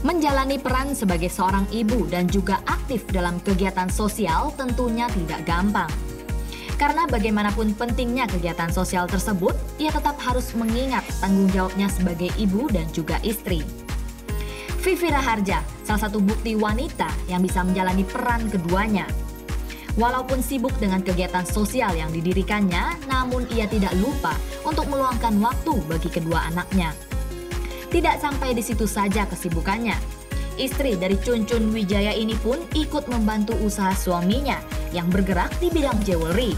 Menjalani peran sebagai seorang ibu dan juga aktif dalam kegiatan sosial tentunya tidak gampang. Karena bagaimanapun pentingnya kegiatan sosial tersebut, ia tetap harus mengingat tanggung jawabnya sebagai ibu dan juga istri. Vivi Raharja, salah satu bukti wanita yang bisa menjalani peran keduanya. Walaupun sibuk dengan kegiatan sosial yang didirikannya, namun ia tidak lupa untuk meluangkan waktu bagi kedua anaknya. Tidak sampai di situ saja kesibukannya. Istri dari Chun Chun Wijaya ini pun ikut membantu usaha suaminya yang bergerak di bidang jewelry.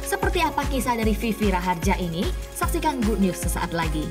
Seperti apa kisah dari Vivi Raharja ini? Saksikan Good News sesaat lagi.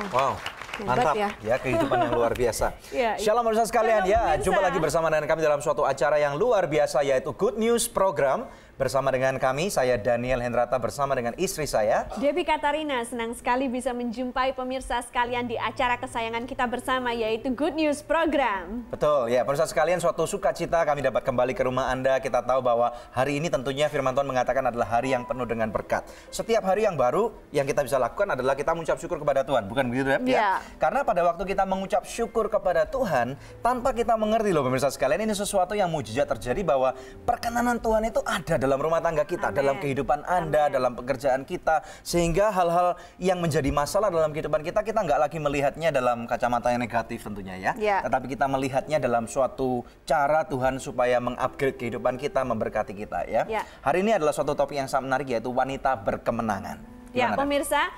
Wow. Mantap ya kehidupan yang luar biasa. Shalom pemirsa sekalian ya, jumpa lagi bersama dengan kami dalam suatu acara yang luar biasa yaitu Good News Program. Bersama dengan kami, saya Daniel Hendrata bersama dengan istri saya Debbie Katarina. Senang sekali bisa menjumpai pemirsa sekalian di acara kesayangan kita bersama yaitu Good News Program. Betul ya pemirsa sekalian, suatu sukacita kami dapat kembali ke rumah Anda. Kita tahu bahwa hari ini tentunya firman Tuhan mengatakan adalah hari yang penuh dengan berkat. Setiap hari yang baru yang kita bisa lakukan adalah kita mengucap syukur kepada Tuhan. Bukan begitu Deb? Ya. Karena pada waktu kita mengucap syukur kepada Tuhan, tanpa kita mengerti loh pemirsa sekalian, ini sesuatu yang mujizat terjadi bahwa perkenanan Tuhan itu ada dalam rumah tangga kita, dalam kehidupan Anda, dalam pekerjaan kita, sehingga hal-hal yang menjadi masalah dalam kehidupan kita, kita nggak lagi melihatnya dalam kacamata yang negatif tentunya ya, tetapi kita melihatnya dalam suatu cara Tuhan supaya mengupgrade kehidupan kita, memberkati kita ya. Hari ini adalah suatu topik yang sangat menarik yaitu wanita berkemenangan. Ya pemirsa,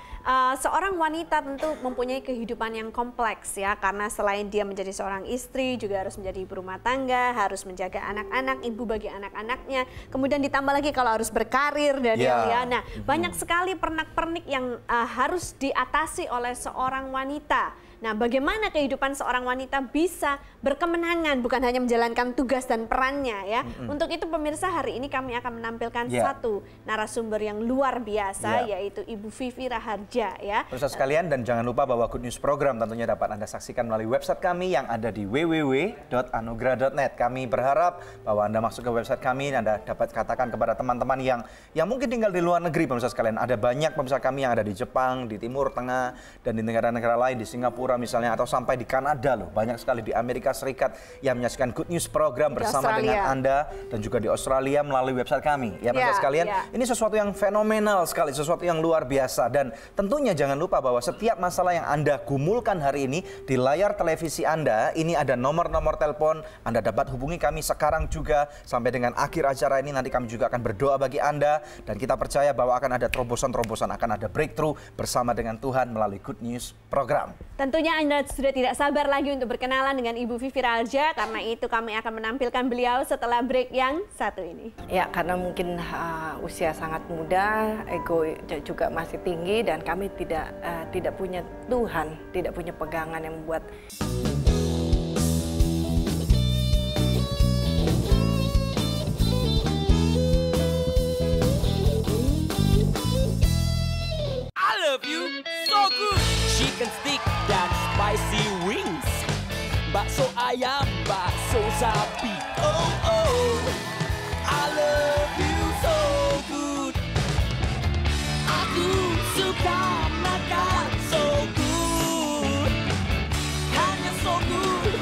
seorang wanita tentu mempunyai kehidupan yang kompleks ya, karena selain dia menjadi seorang istri juga harus menjadi ibu rumah tangga, harus menjaga anak-anak, ibu bagi anak-anaknya, kemudian ditambah lagi kalau harus berkarir Daniel ya. Nah banyak sekali pernak-pernik yang harus diatasi oleh seorang wanita. Nah, bagaimana kehidupan seorang wanita bisa berkemenangan, bukan hanya menjalankan tugas dan perannya ya. Untuk itu pemirsa, hari ini kami akan menampilkan satu narasumber yang luar biasa, yaitu Ibu Vivi Raharja ya. Pemirsa sekalian, dan jangan lupa bahwa Good News Program tentunya dapat Anda saksikan melalui website kami yang ada di www.anugerah.net. Kami berharap bahwa Anda masuk ke website kami, Anda dapat katakan kepada teman-teman yang mungkin tinggal di luar negeri pemirsa sekalian. Ada banyak pemirsa kami yang ada di Jepang, di Timur Tengah, dan di negara-negara lain, di Singapura misalnya, atau sampai di Kanada loh. Banyak sekali di Amerika Serikat yang menyaksikan Good News Program bersama dengan Anda, dan juga di Australia melalui website kami. Ya pemirsa sekalian, ini sesuatu yang fenomenal sekali, sesuatu yang luar biasa. Dan tentunya jangan lupa bahwa setiap masalah yang Anda gumulkan hari ini di layar televisi Anda, ini ada nomor-nomor telepon. Anda dapat hubungi kami sekarang juga sampai dengan akhir acara ini. Nanti kami juga akan berdoa bagi Anda, dan kita percaya bahwa akan ada terobosan-terobosan, akan ada breakthrough bersama dengan Tuhan melalui Good News Program. Tentunya Anda sudah tidak sabar lagi untuk berkenalan dengan Ibu Vivi Raharja, karena itu kami akan menampilkan beliau setelah break yang satu ini. Ya, karena mungkin usia sangat muda, ego juga masih tinggi, dan kami tidak punya Tuhan, tidak punya pegangan yang membuat. I love you so good. Chicken stick dan spicy wings, bakso ayam, bakso sapi. Oh oh, I love you so good. Aku suka makan so good, hanya so good,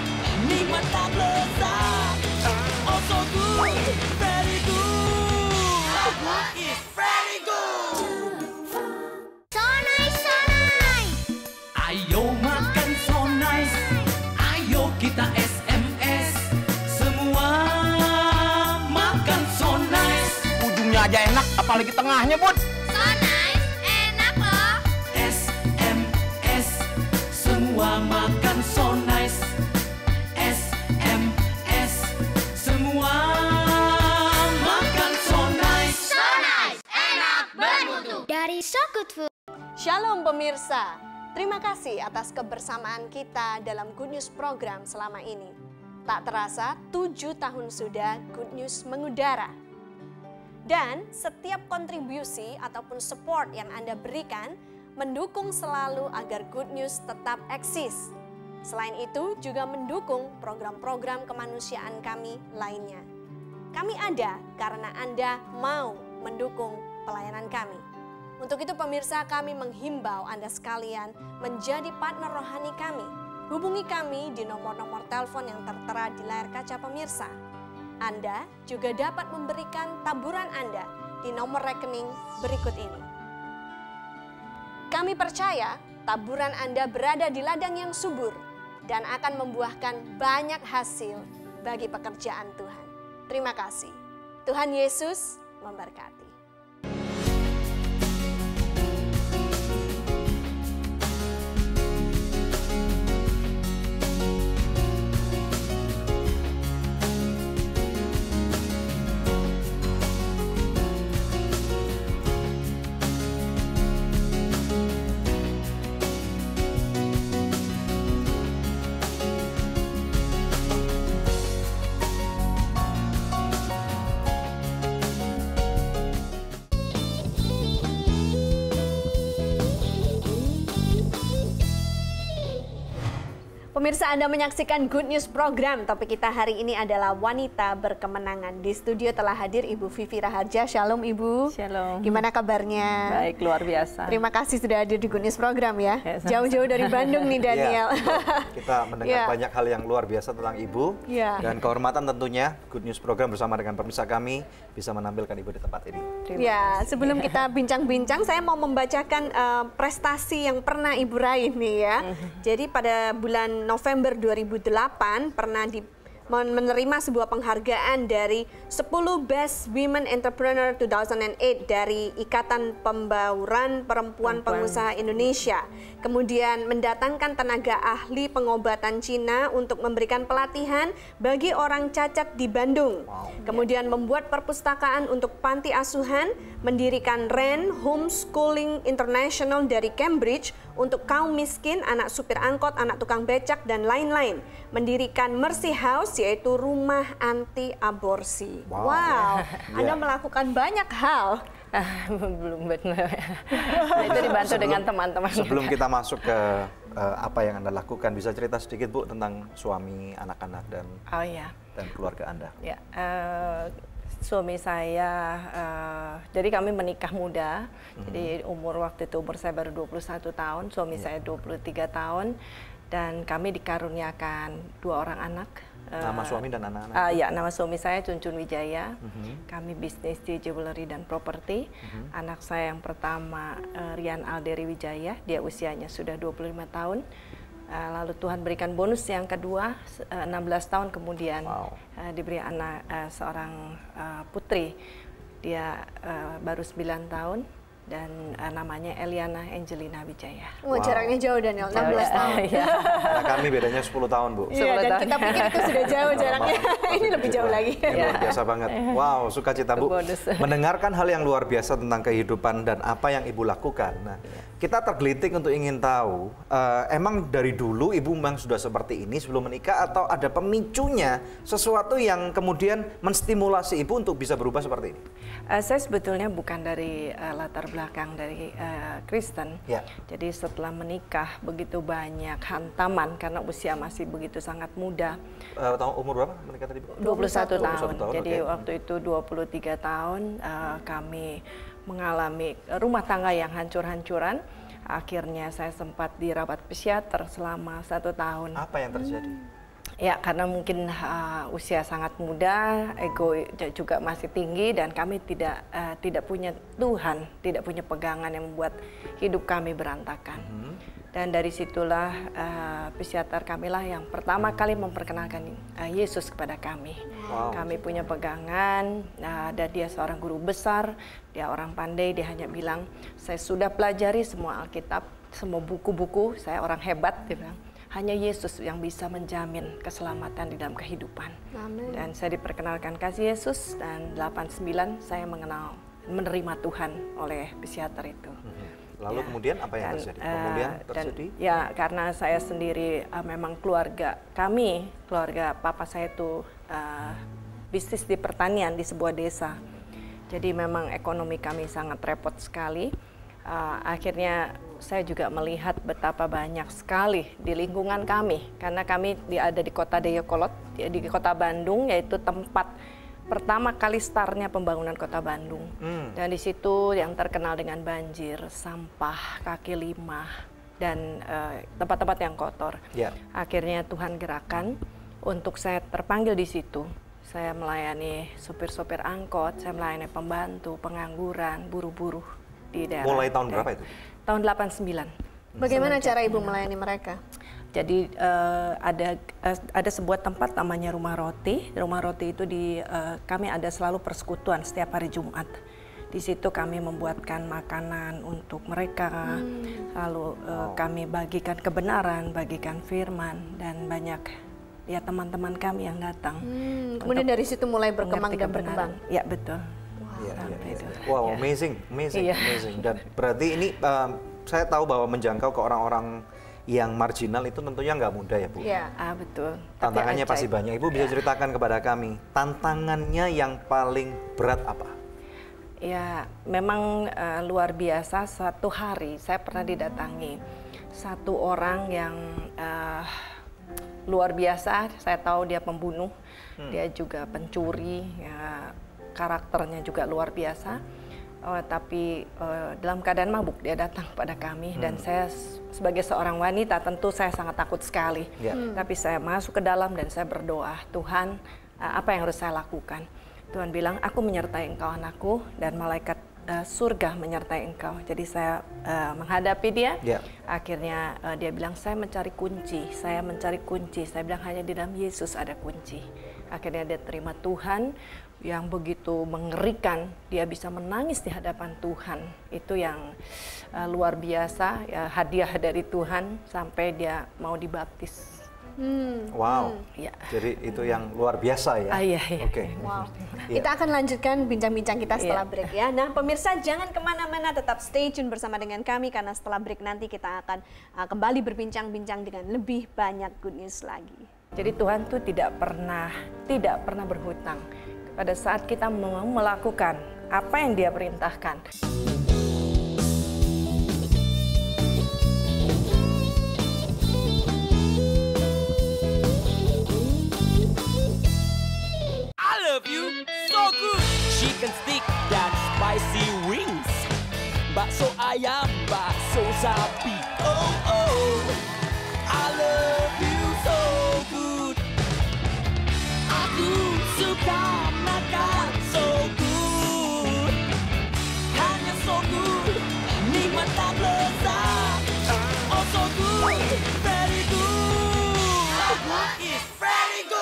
nikmat dan lezat. Oh so good, very good. So good is very good. Ayo makan so nice, ayo kita SMS, semua makan so nice. Ujungnya aja enak, apalagi tengahnya, Bud. So nice, enak loh. SMS, semua makan so nice. SMS, semua makan so nice. So nice, enak, bermutu. Dari So Good Food. Shalom pemirsa. Terima kasih atas kebersamaan kita dalam Good News Program selama ini. Tak terasa 7 tahun sudah Good News mengudara. Dan setiap kontribusi ataupun support yang Anda berikan mendukung selalu agar Good News tetap eksis. Selain itu juga mendukung program-program kemanusiaan kami lainnya. Kami ada karena Anda mau mendukung pelayanan kami. Untuk itu pemirsa, kami menghimbau Anda sekalian menjadi partner rohani kami. Hubungi kami di nomor-nomor telepon yang tertera di layar kaca pemirsa. Anda juga dapat memberikan taburan Anda di nomor rekening berikut ini. Kami percaya taburan Anda berada di ladang yang subur dan akan membuahkan banyak hasil bagi pekerjaan Tuhan. Terima kasih. Tuhan Yesus memberkati. Pemirsa, Anda menyaksikan Good News Program. Topik kita hari ini adalah wanita berkemenangan. Di studio telah hadir Ibu Vivi Raharja. Shalom Ibu. Shalom. Gimana kabarnya? Baik, luar biasa. Terima kasih sudah hadir di Good News Program ya. Ya, sama-sama. Jauh-jauh dari Bandung nih Daniel. Kita mendengar banyak hal yang luar biasa tentang Ibu. Dan kehormatan tentunya Good News Program bersama dengan pemirsa kami bisa menampilkan Ibu di tempat ini. Ya, sebelum kita bincang-bincang, saya mau membacakan prestasi yang pernah Ibu raih nih ya. Jadi pada bulan November 2008 pernah menerima sebuah penghargaan dari 10 Best Women Entrepreneur 2008 dari Ikatan Pembauran Perempuan Pengusaha Indonesia. Kemudian mendatangkan tenaga ahli pengobatan Cina untuk memberikan pelatihan bagi orang cacat di Bandung. Kemudian membuat perpustakaan untuk panti asuhan, mendirikan REN Homeschooling International dari Cambridge untuk kaum miskin, anak supir angkot, anak tukang becak, dan lain-lain. Mendirikan Mercy House, yaitu rumah anti aborsi. Wow, Anda melakukan banyak hal. Belum benar. Itu dibantu dengan teman-teman. Sebelum kita masuk ke apa yang Anda lakukan, bisa cerita sedikit Bu tentang suami, anak-anak, dan keluarga Anda? Ya, suami saya, jadi kami menikah muda, jadi waktu itu umur saya baru 21 tahun, suami saya 23 tahun, dan kami dikaruniakan 2 orang anak. Nama suami dan anak-anak? Ya, nama suami saya Cuncun Wijaya, kami bisnis di jewelry dan properti. Anak saya yang pertama Rian Alderi Wijaya, dia usianya sudah 25 tahun. Lalu Tuhan berikan bonus yang kedua, 16 tahun kemudian diberi anak seorang putri. Dia baru 9 tahun dan namanya Eliana Angelina Wijaya. Jaraknya jauh Daniel, 16 tahun. Nah, kami bedanya 10 tahun Bu. Iya, dan kita pikir itu sudah jauh jaraknya. Ini lebih jauh lagi. Ini luar biasa banget. Wow, sukacita Bu. Mendengarkan hal yang luar biasa tentang kehidupan dan apa yang Ibu lakukan. Nah, kita tergelitik untuk ingin tahu, emang dari dulu Ibu memang sudah seperti ini sebelum menikah atau ada pemicunya, sesuatu yang kemudian menstimulasi Ibu untuk bisa berubah seperti ini? Saya sebetulnya bukan dari latar belakang dari Kristen. Jadi setelah menikah begitu banyak hantaman karena usia masih begitu sangat muda. Umur berapa menikah tadi Bu? 21 tahun. Jadi waktu itu 23 tahun kami mengalami rumah tangga yang hancur-hancuran. Akhirnya saya sempat dirawat psikiater selama 1 tahun. Apa yang terjadi? Ya, karena mungkin usia sangat muda, ego juga masih tinggi, dan kami tidak punya Tuhan, tidak punya pegangan yang membuat hidup kami berantakan. Dan dari situlah psikiater kamilah yang pertama kali memperkenalkan Yesus kepada kami. Kami punya pegangan, dan dia seorang guru besar, dia orang pandai, dia hanya bilang, saya sudah pelajari semua Alkitab, semua buku-buku, saya orang hebat, dia bilang. Hanya Yesus yang bisa menjamin keselamatan di dalam kehidupan. Amen. Dan saya diperkenalkan kasih Yesus, dan 89 saya menerima Tuhan oleh psikiater itu. Lalu kemudian apa yang terjadi? Kemudian terjadi? Ya, karena saya sendiri memang keluarga papa saya itu bisnis di pertanian di sebuah desa. Jadi memang ekonomi kami sangat repot sekali. Akhirnya saya juga melihat betapa banyak sekali di lingkungan kami, karena kami ada di kota Dayakolot, di kota Bandung, yaitu tempat pertama kali startnya pembangunan Kota Bandung. Dan di situ yang terkenal dengan banjir, sampah, kaki lima, dan tempat-tempat yang kotor. Akhirnya Tuhan gerakan untuk saya terpanggil di situ. Saya melayani sopir-sopir angkot, saya melayani pembantu, pengangguran, buruh-buruh di daerah. Mulai tahun berapa itu? Tahun 89. Bagaimana cara Ibu melayani mereka? Jadi ada sebuah tempat namanya Rumah Roti. Rumah Roti itu kami ada selalu persekutuan setiap hari Jumat. Di situ kami membuatkan makanan untuk mereka, lalu kami bagikan kebenaran, bagikan firman, dan banyak ya teman-teman kami yang datang. Kemudian dari situ mulai berkembang dan berkembang. Ya betul. Wow, amazing. Dan berarti ini saya tahu bahwa menjangkau ke orang-orang yang marginal itu tentunya nggak mudah ya Bu? Iya. Betul. Tantangannya pasti banyak. Ibu bisa ceritakan kepada kami, tantangannya yang paling berat apa? Ya, memang luar biasa. Satu hari saya pernah didatangi satu orang yang luar biasa. Saya tahu dia pembunuh, dia juga pencuri, ya, karakternya juga luar biasa. Tapi dalam keadaan mabuk dia datang pada kami, dan saya sebagai seorang wanita tentu saya sangat takut sekali. Tapi saya masuk ke dalam dan saya berdoa, Tuhan, apa yang harus saya lakukan? Tuhan bilang, aku menyertai engkau anakku, dan malaikat surga menyertai engkau. Jadi saya menghadapi dia. Akhirnya dia bilang, saya mencari kunci. Saya bilang, hanya di dalam Yesus ada kunci. Akhirnya dia terima Tuhan yang begitu mengerikan. Dia bisa menangis di hadapan Tuhan. Itu yang luar biasa, ya, hadiah dari Tuhan sampai dia mau dibaptis. Wow, jadi itu yang luar biasa ya. Iya. Oke. Wow. Kita akan lanjutkan bincang-bincang kita setelah break ya. Nah pemirsa jangan kemana-mana, tetap stay tune bersama dengan kami karena setelah break nanti kita akan kembali berbincang-bincang dengan lebih banyak good news lagi. Jadi Tuhan tuh tidak pernah berhutang pada saat kita mau melakukan apa yang Dia perintahkan. Love you so good. Chicken stick dan spicy wings, bakso ayam, bakso sapi. Oh oh, I love you so good. Aku suka makan so good, hanya so good, nikmat dan lezat. Oh so good, very good. Aku is very good.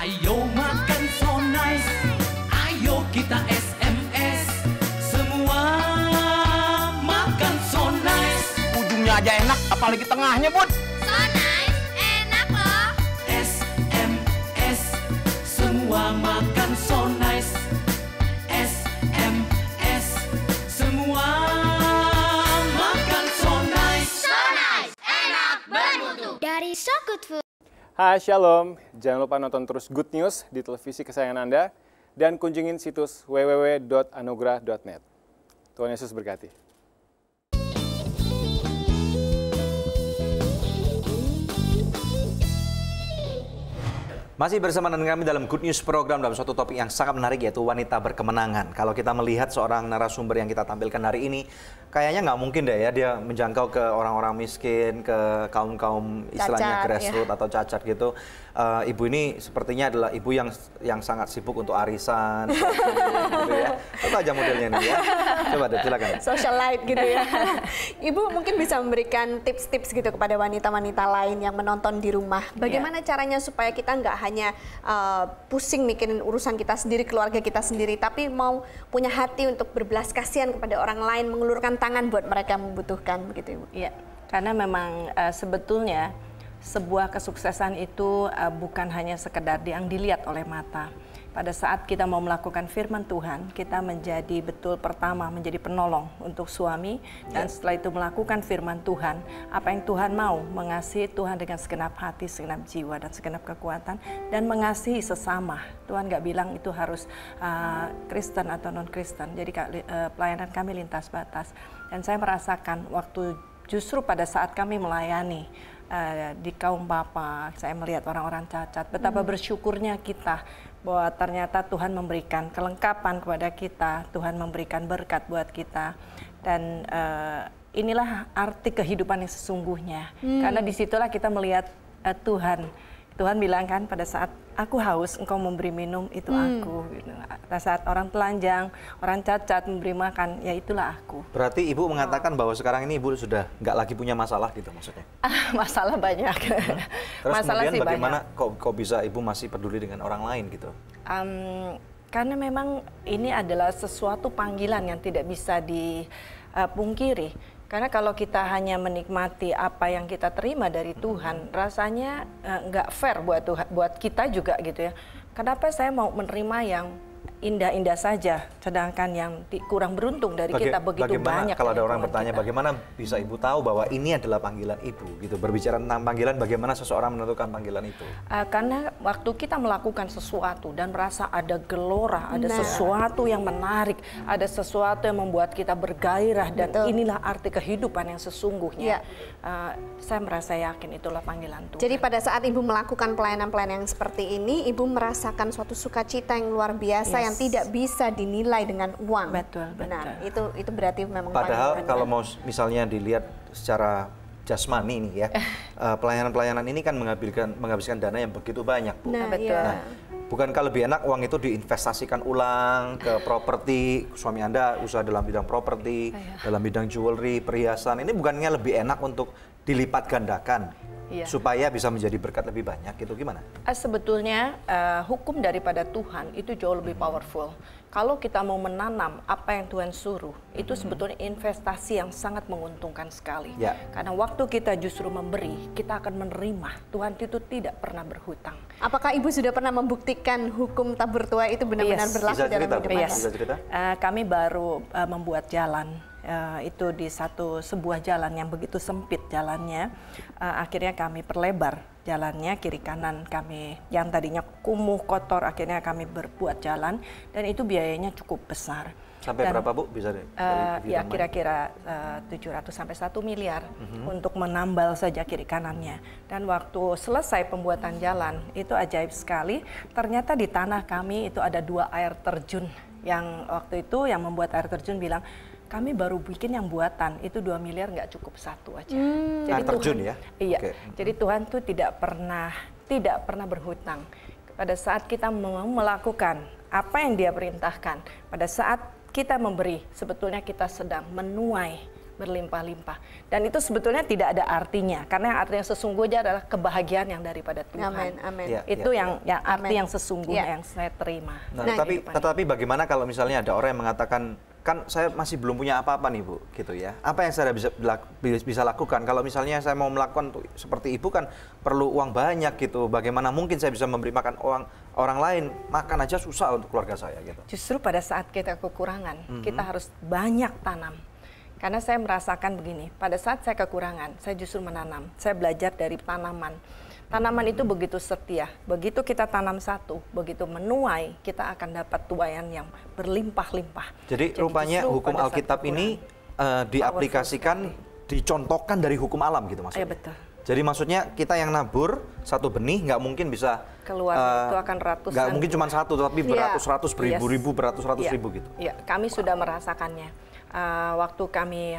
Ayo makan so nice, ayo kita SMS, semua makan so nice. Ujungnya aja enak, apalagi tengahnya, Bud. So nice, enak loh. SMS, semua makan so nice. SMS, semua makan so nice. So nice, enak bermutu. Dari So Good Food. Hai, Shalom. Jangan lupa nonton terus Good News di televisi kesayangan Anda dan kunjungin situs www.anugrah.net. Tuhan Yesus berkati. Masih bersama dengan kami dalam Good News program dalam suatu topik yang sangat menarik yaitu wanita berkemenangan. Kalau kita melihat seorang narasumber yang kita tampilkan hari ini, kayaknya nggak mungkin deh ya dia menjangkau ke orang-orang miskin, ke kaum-kaum istilahnya grassroots atau cacat gitu. Ibu ini sepertinya adalah ibu yang sangat sibuk untuk arisan, gitu ya. Coba aja modelnya nih ya. Coba deh, silakan. Socialite gitu ya. Ibu mungkin bisa memberikan tips-tips gitu kepada wanita-wanita lain yang menonton di rumah. Bagaimana caranya supaya kita nggak hanya pusing mikirin urusan kita sendiri, keluarga kita sendiri, tapi mau punya hati untuk berbelas kasihan kepada orang lain, mengulurkan tangan buat mereka yang membutuhkan, begitu Ibu. Iya, karena memang sebetulnya sebuah kesuksesan itu bukan hanya sekedar yang dilihat oleh mata. Pada saat kita mau melakukan firman Tuhan, kita menjadi betul pertama menjadi penolong untuk suami, dan setelah itu melakukan firman Tuhan, apa yang Tuhan mau, mengasihi Tuhan dengan segenap hati, segenap jiwa, dan segenap kekuatan, dan mengasihi sesama. Tuhan nggak bilang itu harus Kristen atau non-Kristen, jadi pelayanan kami lintas batas. Dan saya merasakan waktu justru pada saat kami melayani di kaum Bapa, saya melihat orang-orang cacat, betapa bersyukurnya kita bahwa ternyata Tuhan memberikan kelengkapan kepada kita, Tuhan memberikan berkat buat kita, dan inilah arti kehidupan yang sesungguhnya. Karena disitulah kita melihat Tuhan. Tuhan bilang kan pada saat aku haus, engkau memberi minum, itu aku. Gitu. Pada saat orang telanjang, orang cacat memberi makan, ya itulah aku. Berarti Ibu mengatakan bahwa sekarang ini Ibu sudah nggak lagi punya masalah gitu maksudnya? Masalah banyak. Terus Masalah kemudian sih bagaimana banyak. kok bisa Ibu masih peduli dengan orang lain gitu? Karena memang ini adalah sesuatu panggilan yang tidak bisa dipungkiri. Karena kalau kita hanya menikmati apa yang kita terima dari Tuhan, rasanya nggak fair buat kita juga gitu ya. Kenapa saya mau menerima yang indah-indah saja, sedangkan yang kurang beruntung dari kita begitu banyak. Kalau ada orang bertanya, bagaimana bisa Ibu tahu bahwa ini adalah panggilan Ibu? Gitu. Berbicara tentang panggilan, bagaimana seseorang menentukan panggilan itu? Karena waktu kita melakukan sesuatu dan merasa ada gelora, ada sesuatu yang menarik, ada sesuatu yang membuat kita bergairah, dan inilah arti kehidupan yang sesungguhnya. Saya merasa yakin itulah panggilan Tuhan. Jadi pada saat Ibu melakukan pelayanan-pelayanan yang seperti ini, Ibu merasakan suatu sukacita yang luar biasa yang tidak bisa dinilai dengan uang. Betul, benar. Itu berarti memang Padahal panggilan. kalau mau misalnya dilihat secara jasmani nih ya, pelayanan-pelayanan ini kan menghabiskan dana yang begitu banyak, Bu. Betul. Nah, bukankah lebih enak uang itu diinvestasikan ulang ke properti? Suami Anda usaha dalam bidang properti, dalam bidang jewelry, perhiasan. Ini bukannya lebih enak untuk dilipat gandakan? Supaya bisa menjadi berkat lebih banyak, itu gimana? Sebetulnya hukum daripada Tuhan itu jauh lebih powerful. Kalau kita mau menanam apa yang Tuhan suruh, itu sebetulnya investasi yang sangat menguntungkan sekali. Karena waktu kita justru memberi, kita akan menerima. Tuhan itu tidak pernah berhutang. Apakah Ibu sudah pernah membuktikan hukum tabur tuai itu benar-benar berlaku dalam hidup Anda? Bisa cerita? Kami baru membuat jalan. Itu di sebuah jalan yang begitu sempit jalannya, akhirnya kami perlebar jalannya, kiri kanan kami yang tadinya kumuh kotor, akhirnya kami berbuat jalan, dan itu biayanya cukup besar. Sampai berapa, Bu? Bisa ya kira-kira 700 sampai 1 miliar untuk menambal saja kiri kanannya. Dan waktu selesai pembuatan jalan, itu ajaib sekali, ternyata di tanah kami itu ada 2 air terjun, yang waktu itu yang membuat air terjun bilang, kami baru bikin yang buatan, itu 2 miliar nggak cukup 1 aja. Jadi terjun Tuhan, ya? Iya, jadi Tuhan tuh tidak pernah berhutang. Pada saat kita melakukan apa yang Dia perintahkan, pada saat kita memberi, sebetulnya kita sedang menuai berlimpah-limpah. Dan itu sebetulnya tidak ada artinya, karena arti yang sesungguhnya adalah kebahagiaan yang daripada Tuhan. Amin. Itu yang arti yang sesungguhnya yang saya terima. Nah, tetapi bagaimana kalau misalnya ada orang yang mengatakan, kan saya masih belum punya apa-apa nih, Bu, gitu ya. Apa yang saya bisa lakukan? Kalau misalnya saya mau melakukan seperti Ibu kan perlu uang banyak gitu. Bagaimana mungkin saya bisa memberi makan orang lain? Makan aja susah untuk keluarga saya gitu. Justru pada saat kita kekurangan, kita harus banyak tanam. Karena saya merasakan begini, pada saat saya kekurangan, saya justru menanam. Saya belajar dari tanaman. Tanaman itu begitu setia, begitu kita tanam satu, begitu menuai, kita akan dapat tuaian yang berlimpah-limpah. Jadi rupanya hukum Alkitab ini diaplikasikan, dicontohkan dari hukum alam gitu maksudnya? Iya, betul. Jadi maksudnya kita yang nabur satu benih nggak mungkin bisa keluar, itu akan ratusan. Nggak mungkin cuma satu, tapi beratus-ratus, beribu-ribu, beratus-ratus ribu gitu. Iya, kami sudah merasakannya. Waktu kami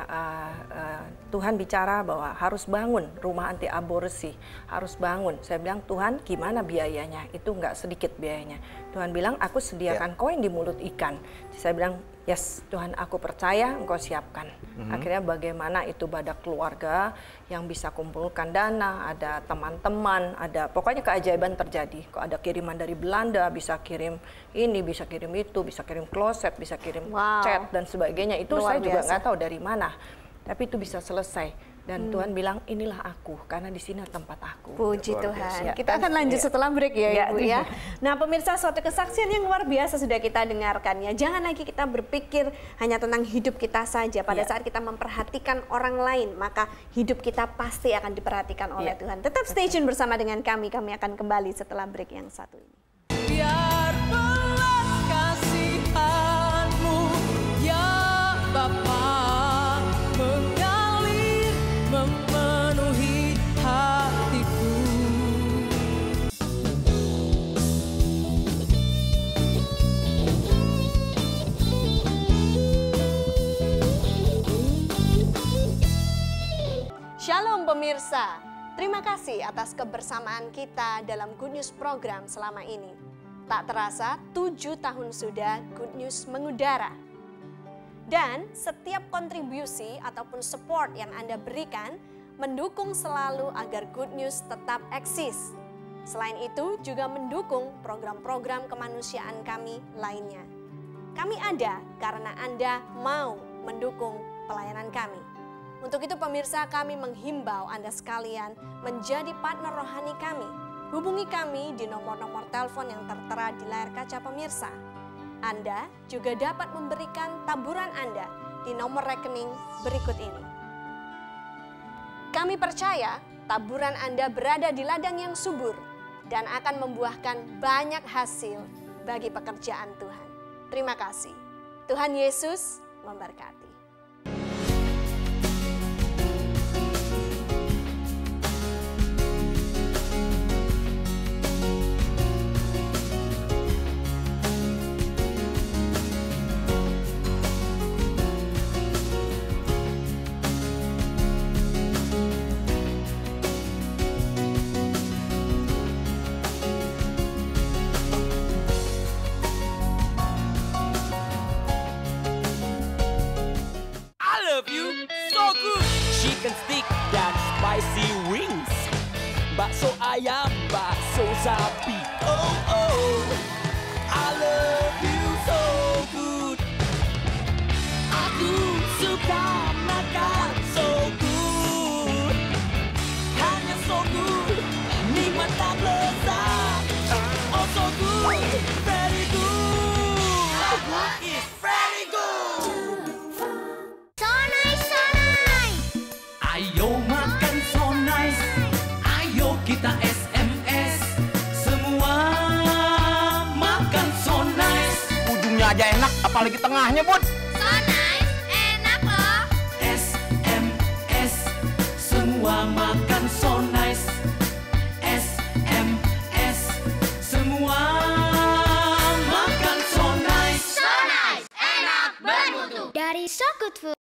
Tuhan bicara bahwa harus bangun rumah anti aborsi, harus bangun. Saya bilang, Tuhan gimana biayanya? Itu nggak sedikit biayanya. Tuhan bilang, aku sediakan koin di mulut ikan. Saya bilang, yes Tuhan, aku percaya Engkau siapkan. Akhirnya bagaimana itu badak keluarga yang bisa kumpulkan dana, ada teman-teman, ada pokoknya keajaiban terjadi. Kok ada kiriman dari Belanda, bisa kirim ini, bisa kirim itu, bisa kirim kloset, bisa kirim cat dan sebagainya. Itu luar saya biasa. Juga nggak tahu dari mana, tapi itu bisa selesai. Dan Tuhan bilang, inilah aku, karena di sini tempat aku. Puji Tuhan. Kita akan lanjut setelah break ya, Ibu ya. Nah, pemirsa, suatu kesaksian yang luar biasa sudah kita dengarkan ya. Jangan lagi kita berpikir hanya tentang hidup kita saja. Pada saat kita memperhatikan orang lain, maka hidup kita pasti akan diperhatikan oleh Tuhan. Tetap stay tune bersama dengan kami. Kami akan kembali setelah break yang satu ini. Biar belas kasihan-Mu, ya Bapa, mengalir memenuhi hati. pemirsa, terima kasih atas kebersamaan kita dalam Good News program selama ini. Tak terasa 7 tahun sudah Good News mengudara. Dan setiap kontribusi ataupun support yang Anda berikan mendukung selalu agar Good News tetap eksis. Selain itu juga mendukung program-program kemanusiaan kami lainnya. Kami ada karena Anda mau mendukung pelayanan kami. Untuk itu pemirsa, kami menghimbau Anda sekalian menjadi partner rohani kami. Hubungi kami di nomor-nomor telepon yang tertera di layar kaca pemirsa. Anda juga dapat memberikan taburan Anda di nomor rekening berikut ini. Kami percaya taburan Anda berada di ladang yang subur dan akan membuahkan banyak hasil bagi pekerjaan Tuhan. Terima kasih. Tuhan Yesus memberkati. Chicken stick dan spicy wings, bakso ayam, bakso sapi. Oh oh, I love you so good. Aku suka makan so good, hanya so good, nikmat tak lezat. Oh so good, very good. So good is very good. Ayo makan so nice, ayo kita SMS, semua makan so nice. Ujungnya aja enak, apalagi tengahnya, Bud. So nice, enak loh. SMS, semua makan so nice. SMS, semua makan so nice. So nice, enak bermutu. Dari So Good Food.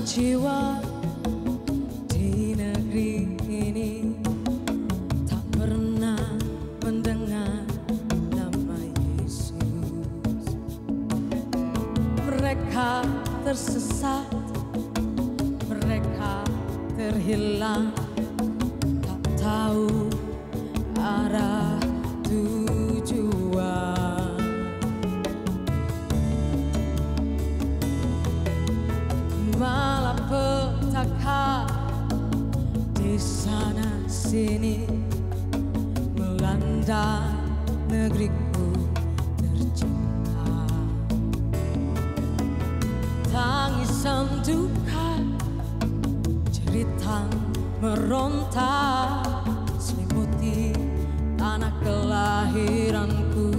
Jiwa di negeri ini tak pernah mendengar nama Yesus. Mereka tersesat, mereka terhilang, tak tahu arah tujuan. Malah petaka di sana sini melanda negeriku tercinta. Tangisan duka, cerita meronta selimuti tanah kelahiranku.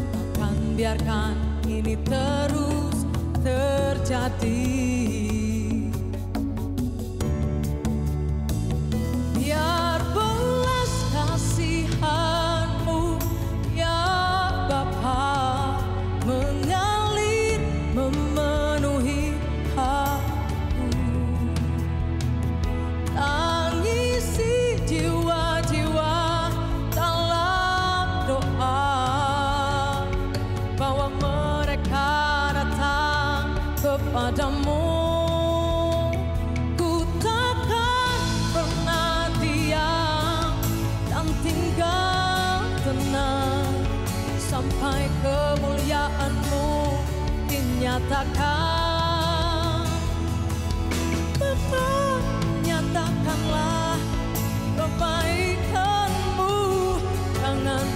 Takkan biarkan ini terus terjadi. Biar belas kasihan-Mu ya Bapa mengalir memenuhi hatiku. Tangisi jiwa-jiwa dalam doa bahwa mereka datang kepadamu. Ku takkan pernah diam dan tinggal tenang sampai kemuliaan-Mu dinyatakan. Bapa, nyatakanlah kebaikan-Mu, jangan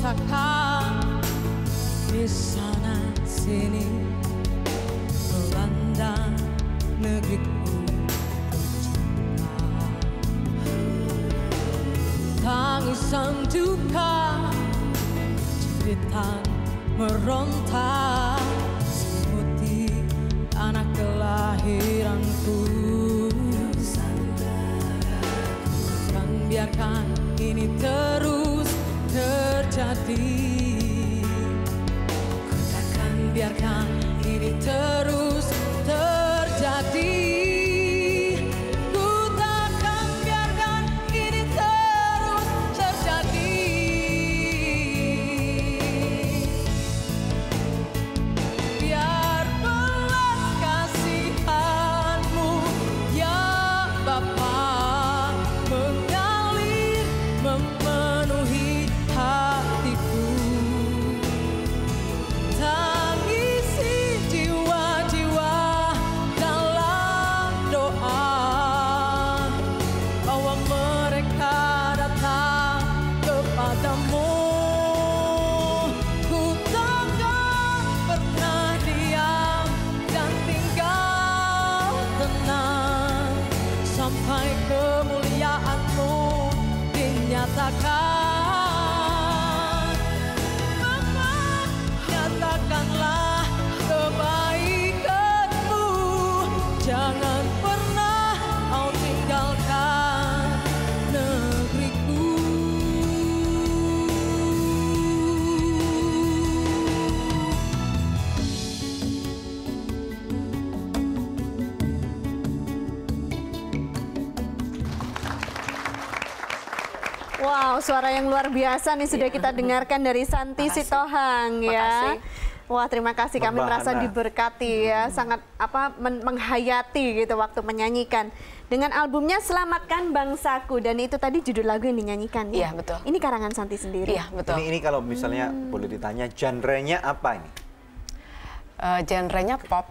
rasakan di sana sini melanda negeriku tercinta. Tangisan duka, jeritan meronta seperti anak kelahiranku. Kan biarkan ini terus terjadi. Ku takkan biarkan ini terus terjadi. Ku takkan biarkan ini terus terjadi. Biar belas kasihanmu ya Bapa mengalir memenuhi hatiku. Tangisi jiwa-jiwa dalam doa, bawa mereka datang kepadamu. Ku takkan pernah diam dan tinggal tenang sampai kemuliaan-Mu dinyatakan. Bapa, nyatakanlah kebaikan-Mu, jangan pernah Kau tinggalkan negeriku. Wow, suara yang luar biasa nih sudah kita dengarkan dari Santi Sitohang ya. Wah, terima kasih, kami merasa Membahana. diberkati ya, sangat menghayati gitu waktu menyanyikan. Dengan albumnya Selamatkan Bangsaku, dan itu tadi judul lagu yang dinyanyikan ya. Iya, betul. Ini karangan Santi sendiri. Iya, betul. Ini kalau misalnya boleh ditanya, genre-nya apa ini? Genrenya pop.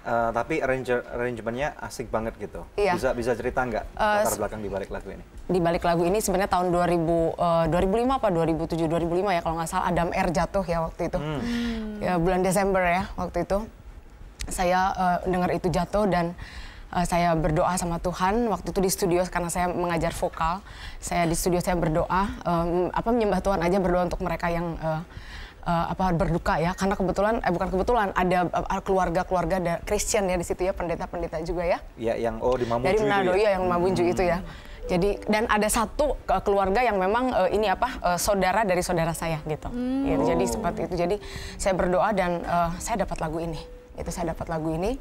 Tapi arrangementnya asik banget gitu. Iya. Bisa cerita nggak latar belakang di balik lagu ini? Di balik lagu ini sebenarnya tahun 2005 apa 2007 2005 ya kalau nggak salah, Adam R jatuh ya waktu itu. Ya, bulan Desember ya waktu itu. Saya dengar itu jatuh dan saya berdoa sama Tuhan waktu itu di studio karena saya mengajar vokal. Saya di studio saya berdoa menyembah Tuhan aja, berdoa untuk mereka yang berduka ya, karena kebetulan bukan kebetulan ada keluarga Kristen ya di situ ya, pendeta-pendeta juga ya. Ya, yang di Mamuju Dari Manado itu ya, yang Mamuju itu ya. Jadi dan ada satu keluarga yang memang saudara dari saudara saya gitu. Gitu. Jadi seperti itu. Jadi saya berdoa dan saya dapat lagu ini. Itu saya dapat lagu ini.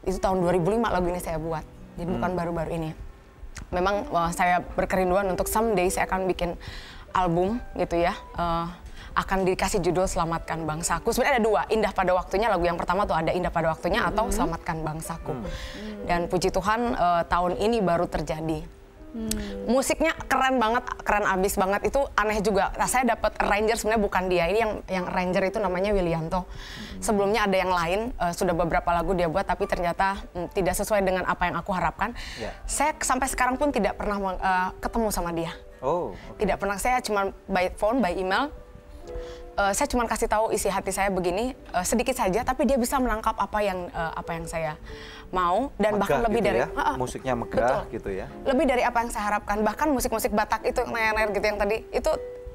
Itu tahun 2005 lagu ini saya buat. Jadi bukan baru-baru ini. Memang saya berkerinduan untuk someday saya akan bikin album gitu ya. Akan dikasih judul Selamatkan Bangsaku. Sebenarnya ada dua, Indah Pada Waktunya. Lagu yang pertama tuh ada Indah Pada Waktunya atau Selamatkan Bangsaku. Dan puji Tuhan tahun ini baru terjadi. Musiknya keren banget, keren abis banget. Itu aneh juga. Nah, saya dapat arranger sebenarnya bukan dia. Ini yang arranger itu namanya Willianto. Sebelumnya ada yang lain, sudah beberapa lagu dia buat tapi ternyata tidak sesuai dengan apa yang aku harapkan. Saya sampai sekarang pun tidak pernah ketemu sama dia. Tidak pernah, saya cuma by phone, by email. Saya cuma kasih tahu isi hati saya begini, sedikit saja, tapi dia bisa menangkap apa yang saya mau dan bahkan lebih gitu dari ya? Musiknya megah gitu ya. Lebih dari apa yang saya harapkan, bahkan musik-musik Batak itu nair gitu yang tadi itu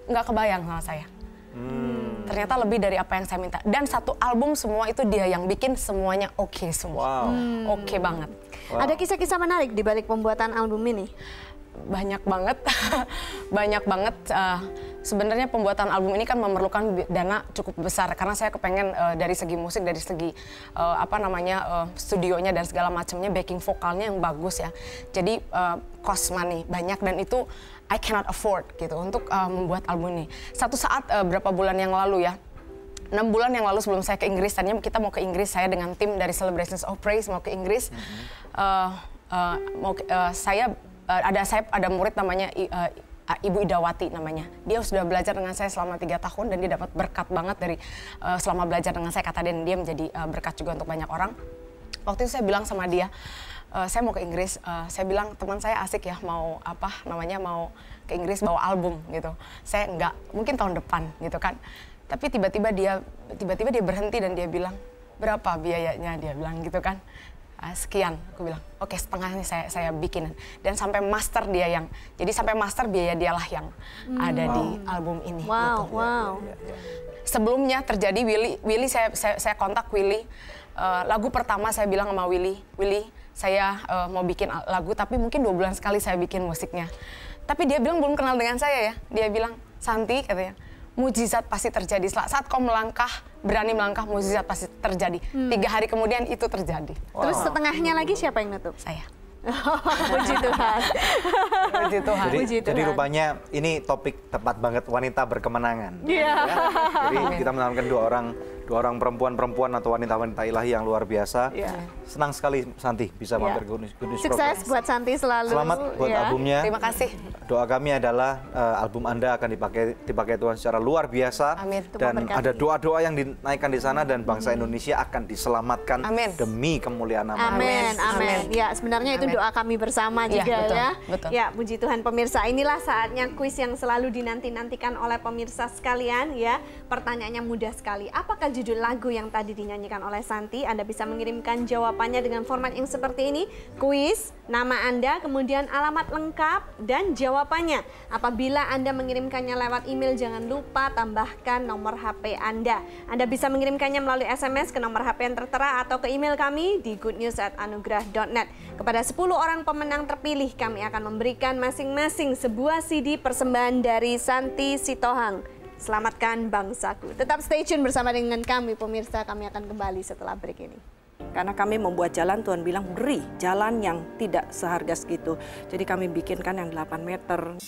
nggak kebayang sama saya. Ternyata lebih dari apa yang saya minta. Dan satu album semua itu dia yang bikin, semuanya oke semua. Oke banget. Ada kisah-kisah menarik di balik pembuatan album ini? Banyak banget, banyak banget. Sebenarnya pembuatan album ini kan memerlukan dana cukup besar karena saya kepengen dari segi musik, dari segi studionya dan segala macamnya, backing vokalnya yang bagus ya. Jadi cost money banyak dan itu I cannot afford gitu untuk membuat album ini. Satu saat berapa bulan yang lalu ya, 6 bulan yang lalu sebelum saya ke Inggris, tadinya kita mau ke Inggris, saya dengan tim dari Celebrations of Praise mau ke Inggris. Saya ada murid namanya Ibu Idawati namanya. Dia sudah belajar dengan saya selama 3 tahun dan dia dapat berkat banget dari selama belajar dengan saya, kata dia menjadi berkat juga untuk banyak orang. Waktu itu saya bilang sama dia, saya mau ke Inggris. Saya bilang teman saya asik ya mau mau ke Inggris bawa album gitu. Saya enggak, mungkin tahun depan gitu kan. Tapi tiba-tiba dia berhenti dan dia bilang, berapa biayanya, dia bilang gitu kan. Sekian, aku bilang oke, setengahnya saya bikin, dan sampai master dia yang, jadi sampai master biaya dialah yang ada di album ini. Wow, gitu. wow. Sebelumnya terjadi Willy saya kontak Willy, lagu pertama saya bilang sama Willy saya mau bikin lagu, tapi mungkin 2 bulan sekali saya bikin musiknya. Tapi dia bilang belum kenal dengan saya ya, dia bilang, Santi katanya, mujizat pasti terjadi. Saat kau melangkah, berani melangkah, mujizat pasti terjadi. 3 hari kemudian itu terjadi. Terus setengahnya lagi siapa yang nutup? Saya. Puji Tuhan. Puji Tuhan. Jadi rupanya ini topik tepat banget, wanita berkemenangan. Iya. Ya, jadi kita menampilkan dua orang perempuan atau wanita-wanita ilahi yang luar biasa. Iya. Senang sekali Santi bisa mampir ke Good News Sukses Program. buat Santi selalu. Selamat buat ya. albumnya. Terima kasih. Doa kami adalah album Anda akan dipakai Tuhan secara luar biasa. Amin. Dan ada doa-doa yang dinaikkan di sana dan bangsa Indonesia akan diselamatkan demi kemuliaan nama. Amin, amin. Ya, sebenarnya itu doa kami bersama Ya, juga betul, ya. betul. Ya, puji Tuhan pemirsa. Inilah saatnya kuis yang selalu dinanti-nantikan oleh pemirsa sekalian ya. Pertanyaannya mudah sekali. Apakah judul lagu yang tadi dinyanyikan oleh Santi? Anda bisa mengirimkan jawabannya dengan format yang seperti ini. Kuis, nama Anda, kemudian alamat lengkap dan jawabannya. Apabila Anda mengirimkannya lewat email, jangan lupa tambahkan nomor HP Anda. Anda bisa mengirimkannya melalui SMS ke nomor HP yang tertera atau ke email kami di goodnews@anugerah.net. Kepada 10 orang pemenang terpilih, kami akan memberikan masing-masing sebuah CD persembahan dari Santi Sitohang. Selamatkan bangsaku. Tetap stay tune bersama dengan kami pemirsa. Kami akan kembali setelah break ini. Karena kami membuat jalan, Tuhan bilang beri jalan yang tidak seharga segitu. Jadi kami bikinkan yang 8 meter.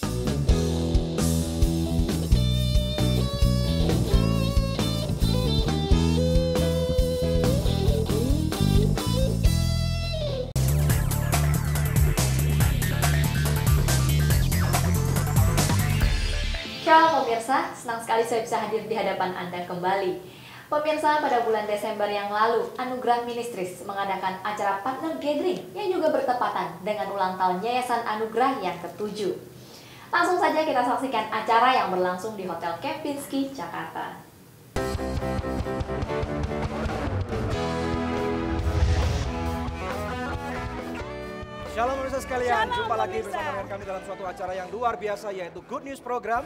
Shalom pemirsa, senang sekali saya bisa hadir di hadapan Anda kembali. Pemirsa, pada bulan Desember yang lalu, Anugerah Ministries mengadakan acara partner gathering yang juga bertepatan dengan ulang tahun Yayasan Anugerah yang ke-7. Langsung saja kita saksikan acara yang berlangsung di Hotel Kempinski, Jakarta. Shalom pemirsa sekalian, jumpa lagi bersama dengan kami dalam suatu acara yang luar biasa yaitu Good News Program.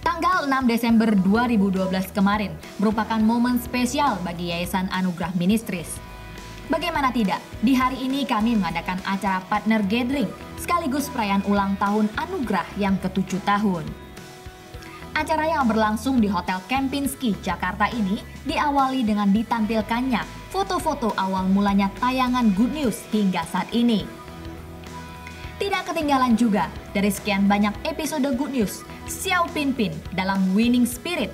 Tanggal 6 Desember 2012 kemarin merupakan momen spesial bagi Yayasan Anugerah Ministries. Bagaimana tidak, di hari ini kami mengadakan acara partner gathering sekaligus perayaan ulang tahun Anugerah yang ke-7 tahun. Acara yang berlangsung di Hotel Kempinski, Jakarta ini diawali dengan ditampilkannya foto-foto awal mulanya tayangan Good News hingga saat ini. Tidak ketinggalan juga dari sekian banyak episode Good News, Xiao Pinpin dalam Winning Spirit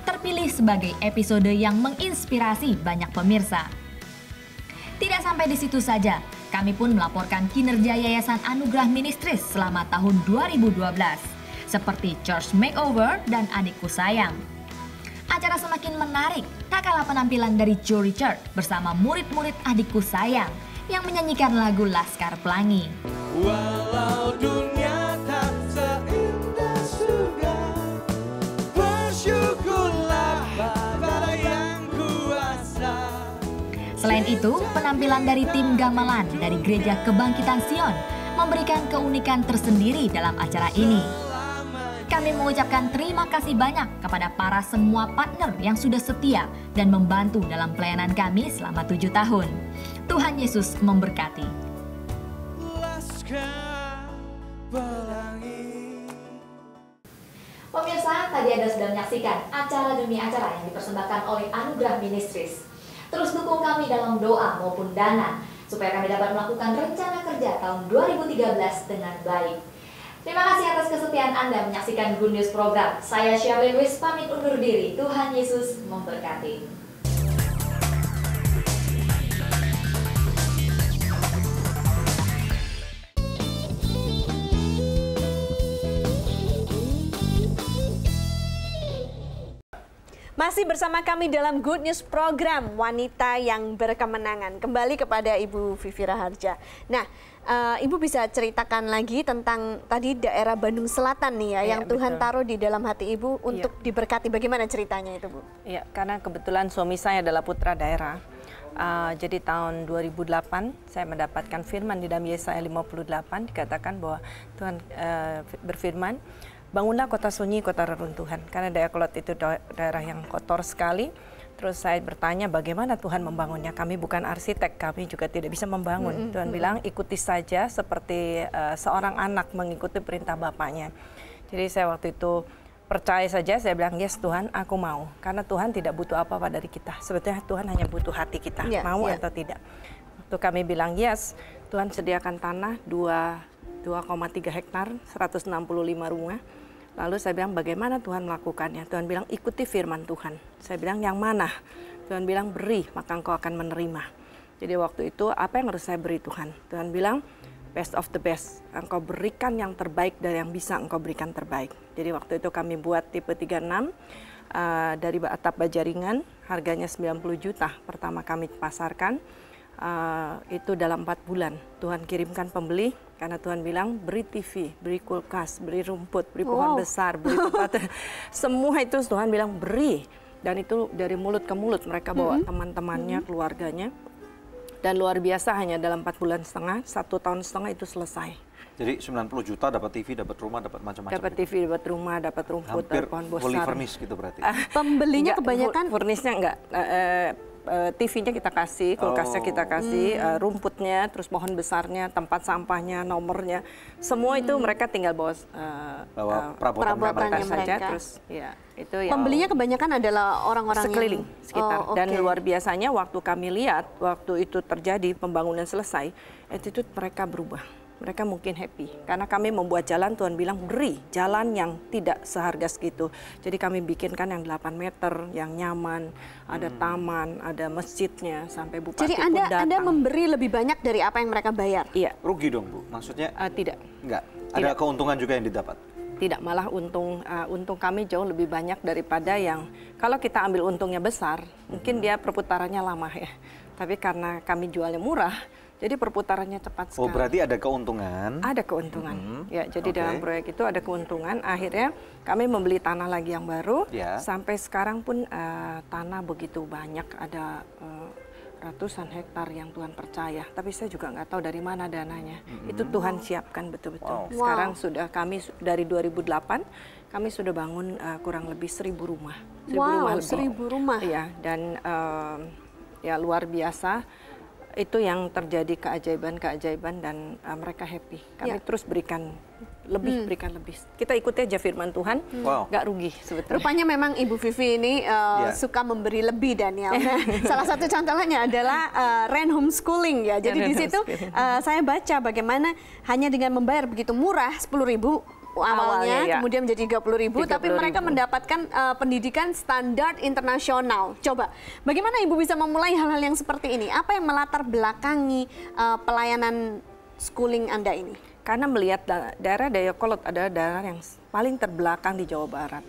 terpilih sebagai episode yang menginspirasi banyak pemirsa. Tidak sampai di situ saja, kami pun melaporkan kinerja Yayasan Anugerah Ministries selama tahun 2012, seperti Church Makeover dan Adikku Sayang. Acara semakin menarik, tak kalah penampilan dari Joe Richard bersama murid-murid Adikku Sayang yang menyanyikan lagu Laskar Pelangi. Walau dunia tak seindah surga, bersyukurlah pada yang kuasa. Selain itu, penampilan dari tim gamelan dari Gereja Kebangkitan Sion memberikan keunikan tersendiri dalam acara ini. Kami mengucapkan terima kasih banyak kepada para semua partner yang sudah setia dan membantu dalam pelayanan kami selama 7 tahun. Tuhan Yesus memberkati. Laskar Pelangi. Pemirsa, tadi Anda sudah menyaksikan acara demi acara yang dipersembahkan oleh Anugerah Ministries. Terus dukung kami dalam doa maupun dana, supaya kami dapat melakukan rencana kerja tahun 2013 dengan baik. Terima kasih atas kesetiaan Anda menyaksikan Good News Program. Saya Shirley Lewis pamit undur diri. Tuhan Yesus memberkati. Masih bersama kami dalam Good News program Wanita yang Berkemenangan. Kembali kepada Ibu Vivi Raharja. Nah, Ibu bisa ceritakan lagi tentang tadi daerah Bandung Selatan nih ya, yang Tuhan taruh di dalam hati Ibu untuk diberkati. Bagaimana ceritanya itu, Bu? Iya, karena kebetulan suami saya adalah putra daerah. Jadi tahun 2008 saya mendapatkan firman di dalam Yesaya 58, dikatakan bahwa Tuhan berfirman, bangunlah kota sunyi, kota reruntuhan. Karena Dayakolot itu daerah yang kotor sekali. Terus saya bertanya bagaimana Tuhan membangunnya. Kami bukan arsitek, kami juga tidak bisa membangun. Tuhan bilang ikuti saja seperti seorang anak mengikuti perintah bapaknya. Jadi saya waktu itu percaya saja, saya bilang yes Tuhan, aku mau. Karena Tuhan tidak butuh apa-apa dari kita. Sebetulnya Tuhan hanya butuh hati kita, mau atau tidak. Waktu kami bilang yes, Tuhan sediakan tanah 2,3 hektar, 165 rumah. Lalu saya bilang bagaimana Tuhan melakukannya? Tuhan bilang ikuti firman Tuhan. Saya bilang yang mana? Tuhan bilang beri, maka engkau akan menerima. Jadi waktu itu apa yang harus saya beri Tuhan? Tuhan bilang best of the best. Engkau berikan yang terbaik dari yang bisa engkau berikan terbaik. Jadi waktu itu kami buat tipe 36 dari atap baja ringan, harganya 90 juta. Pertama kami pasarkan. Itu dalam 4 bulan Tuhan kirimkan pembeli karena Tuhan bilang beri TV, beri kulkas, beri rumput, beri pohon besar, beri tempat semua itu Tuhan bilang beri, dan itu dari mulut ke mulut mereka bawa teman-temannya, keluarganya, dan luar biasa hanya dalam 4 bulan setengah, 1 tahun setengah itu selesai. Jadi 90 juta dapat TV, dapat rumah, dapat macam-macam. Dapat TV, dapat rumah, dapat rumput, dapat pohon besar. Fully furnished gitu berarti. Pembelinya kebanyakan furnishnya enggak. TV-nya kita kasih, kulkasnya kita kasih, rumputnya, terus pohon besarnya, tempat sampahnya, nomornya, semua itu mereka tinggal bawa perabotannya saja. Terus ya itu ya. Pembelinya kebanyakan adalah orang-orang sekeliling sekitar. Dan luar biasanya waktu kami lihat, waktu itu terjadi pembangunan selesai, attitude mereka berubah. Mereka mungkin happy karena kami membuat jalan, Tuhan bilang beri jalan yang tidak seharga segitu. Jadi kami bikinkan yang 8 meter, yang nyaman, ada taman, ada masjidnya, sampai bupati Jadi pun datang. Anda memberi lebih banyak dari apa yang mereka bayar? Iya. Rugi dong Bu, maksudnya? Tidak. Enggak, ada keuntungan juga yang didapat? Tidak, malah untung kami jauh lebih banyak daripada yang, kalau kita ambil untungnya besar, mungkin dia perputarannya lama ya. Tapi karena kami jualnya murah, jadi perputarannya cepat sekali. Oh, berarti ada keuntungan? Ada keuntungan. Ya, jadi dalam proyek itu ada keuntungan. Akhirnya kami membeli tanah lagi yang baru. Sampai sekarang pun tanah begitu banyak, ada ratusan hektar yang Tuhan percaya. Tapi saya juga nggak tahu dari mana dananya. Itu Tuhan siapkan betul-betul. Sekarang sudah kami dari 2008 kami sudah bangun kurang lebih 1.000 rumah. 1.000 rumah. Iya, dan ya luar biasa. Itu yang terjadi keajaiban-keajaiban dan mereka happy. Kami terus berikan lebih. Kita ikuti aja firman Tuhan, nggak rugi sebetulnya. Rupanya memang Ibu Vivi ini suka memberi lebih, Daniel. Nah, salah satu contohnya adalah Ren homeschooling ya. Jadi di situ saya baca bagaimana hanya dengan membayar begitu murah 10.000 awalnya, kemudian menjadi 30.000, tapi mereka mendapatkan pendidikan standar internasional. Coba, bagaimana Ibu bisa memulai hal-hal yang seperti ini? Apa yang melatar belakangi pelayanan schooling Anda ini? Karena melihat daerah Dayakolot adalah daerah yang paling terbelakang di Jawa Barat.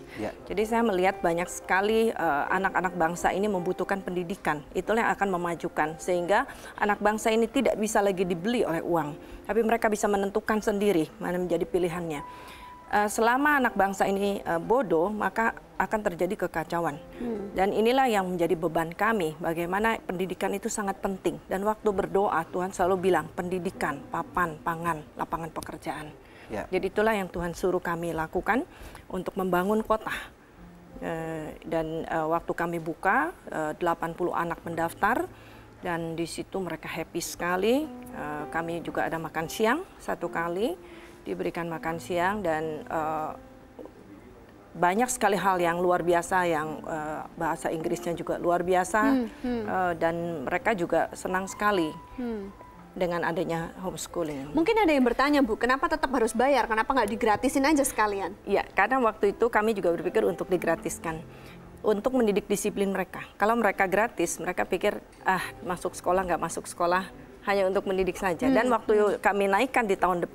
Jadi saya melihat banyak sekali anak-anak bangsa ini membutuhkan pendidikan. Itulah yang akan memajukan, sehingga anak bangsa ini tidak bisa lagi dibeli oleh uang, tapi mereka bisa menentukan sendiri mana menjadi pilihannya. Selama anak bangsa ini bodoh, maka akan terjadi kekacauan. Dan inilah yang menjadi beban kami, bagaimana pendidikan itu sangat penting. Dan waktu berdoa, Tuhan selalu bilang, pendidikan, papan, pangan, lapangan pekerjaan. Jadi itulah yang Tuhan suruh kami lakukan untuk membangun kota. Dan waktu kami buka, 80 anak mendaftar, dan di situ mereka happy sekali. Kami juga ada makan siang 1 kali, diberikan makan siang, dan banyak sekali hal yang luar biasa, yang bahasa Inggrisnya juga luar biasa, dan mereka juga senang sekali dengan adanya homeschooling. Mungkin ada yang bertanya, Bu, kenapa tetap harus bayar? Kenapa nggak digratisin aja sekalian? Iya, karena waktu itu kami juga berpikir untuk digratiskan, untuk mendidik disiplin mereka. Kalau mereka gratis, mereka pikir, masuk sekolah nggak masuk sekolah, hanya untuk mendidik saja. Dan waktu kami naikkan di tahun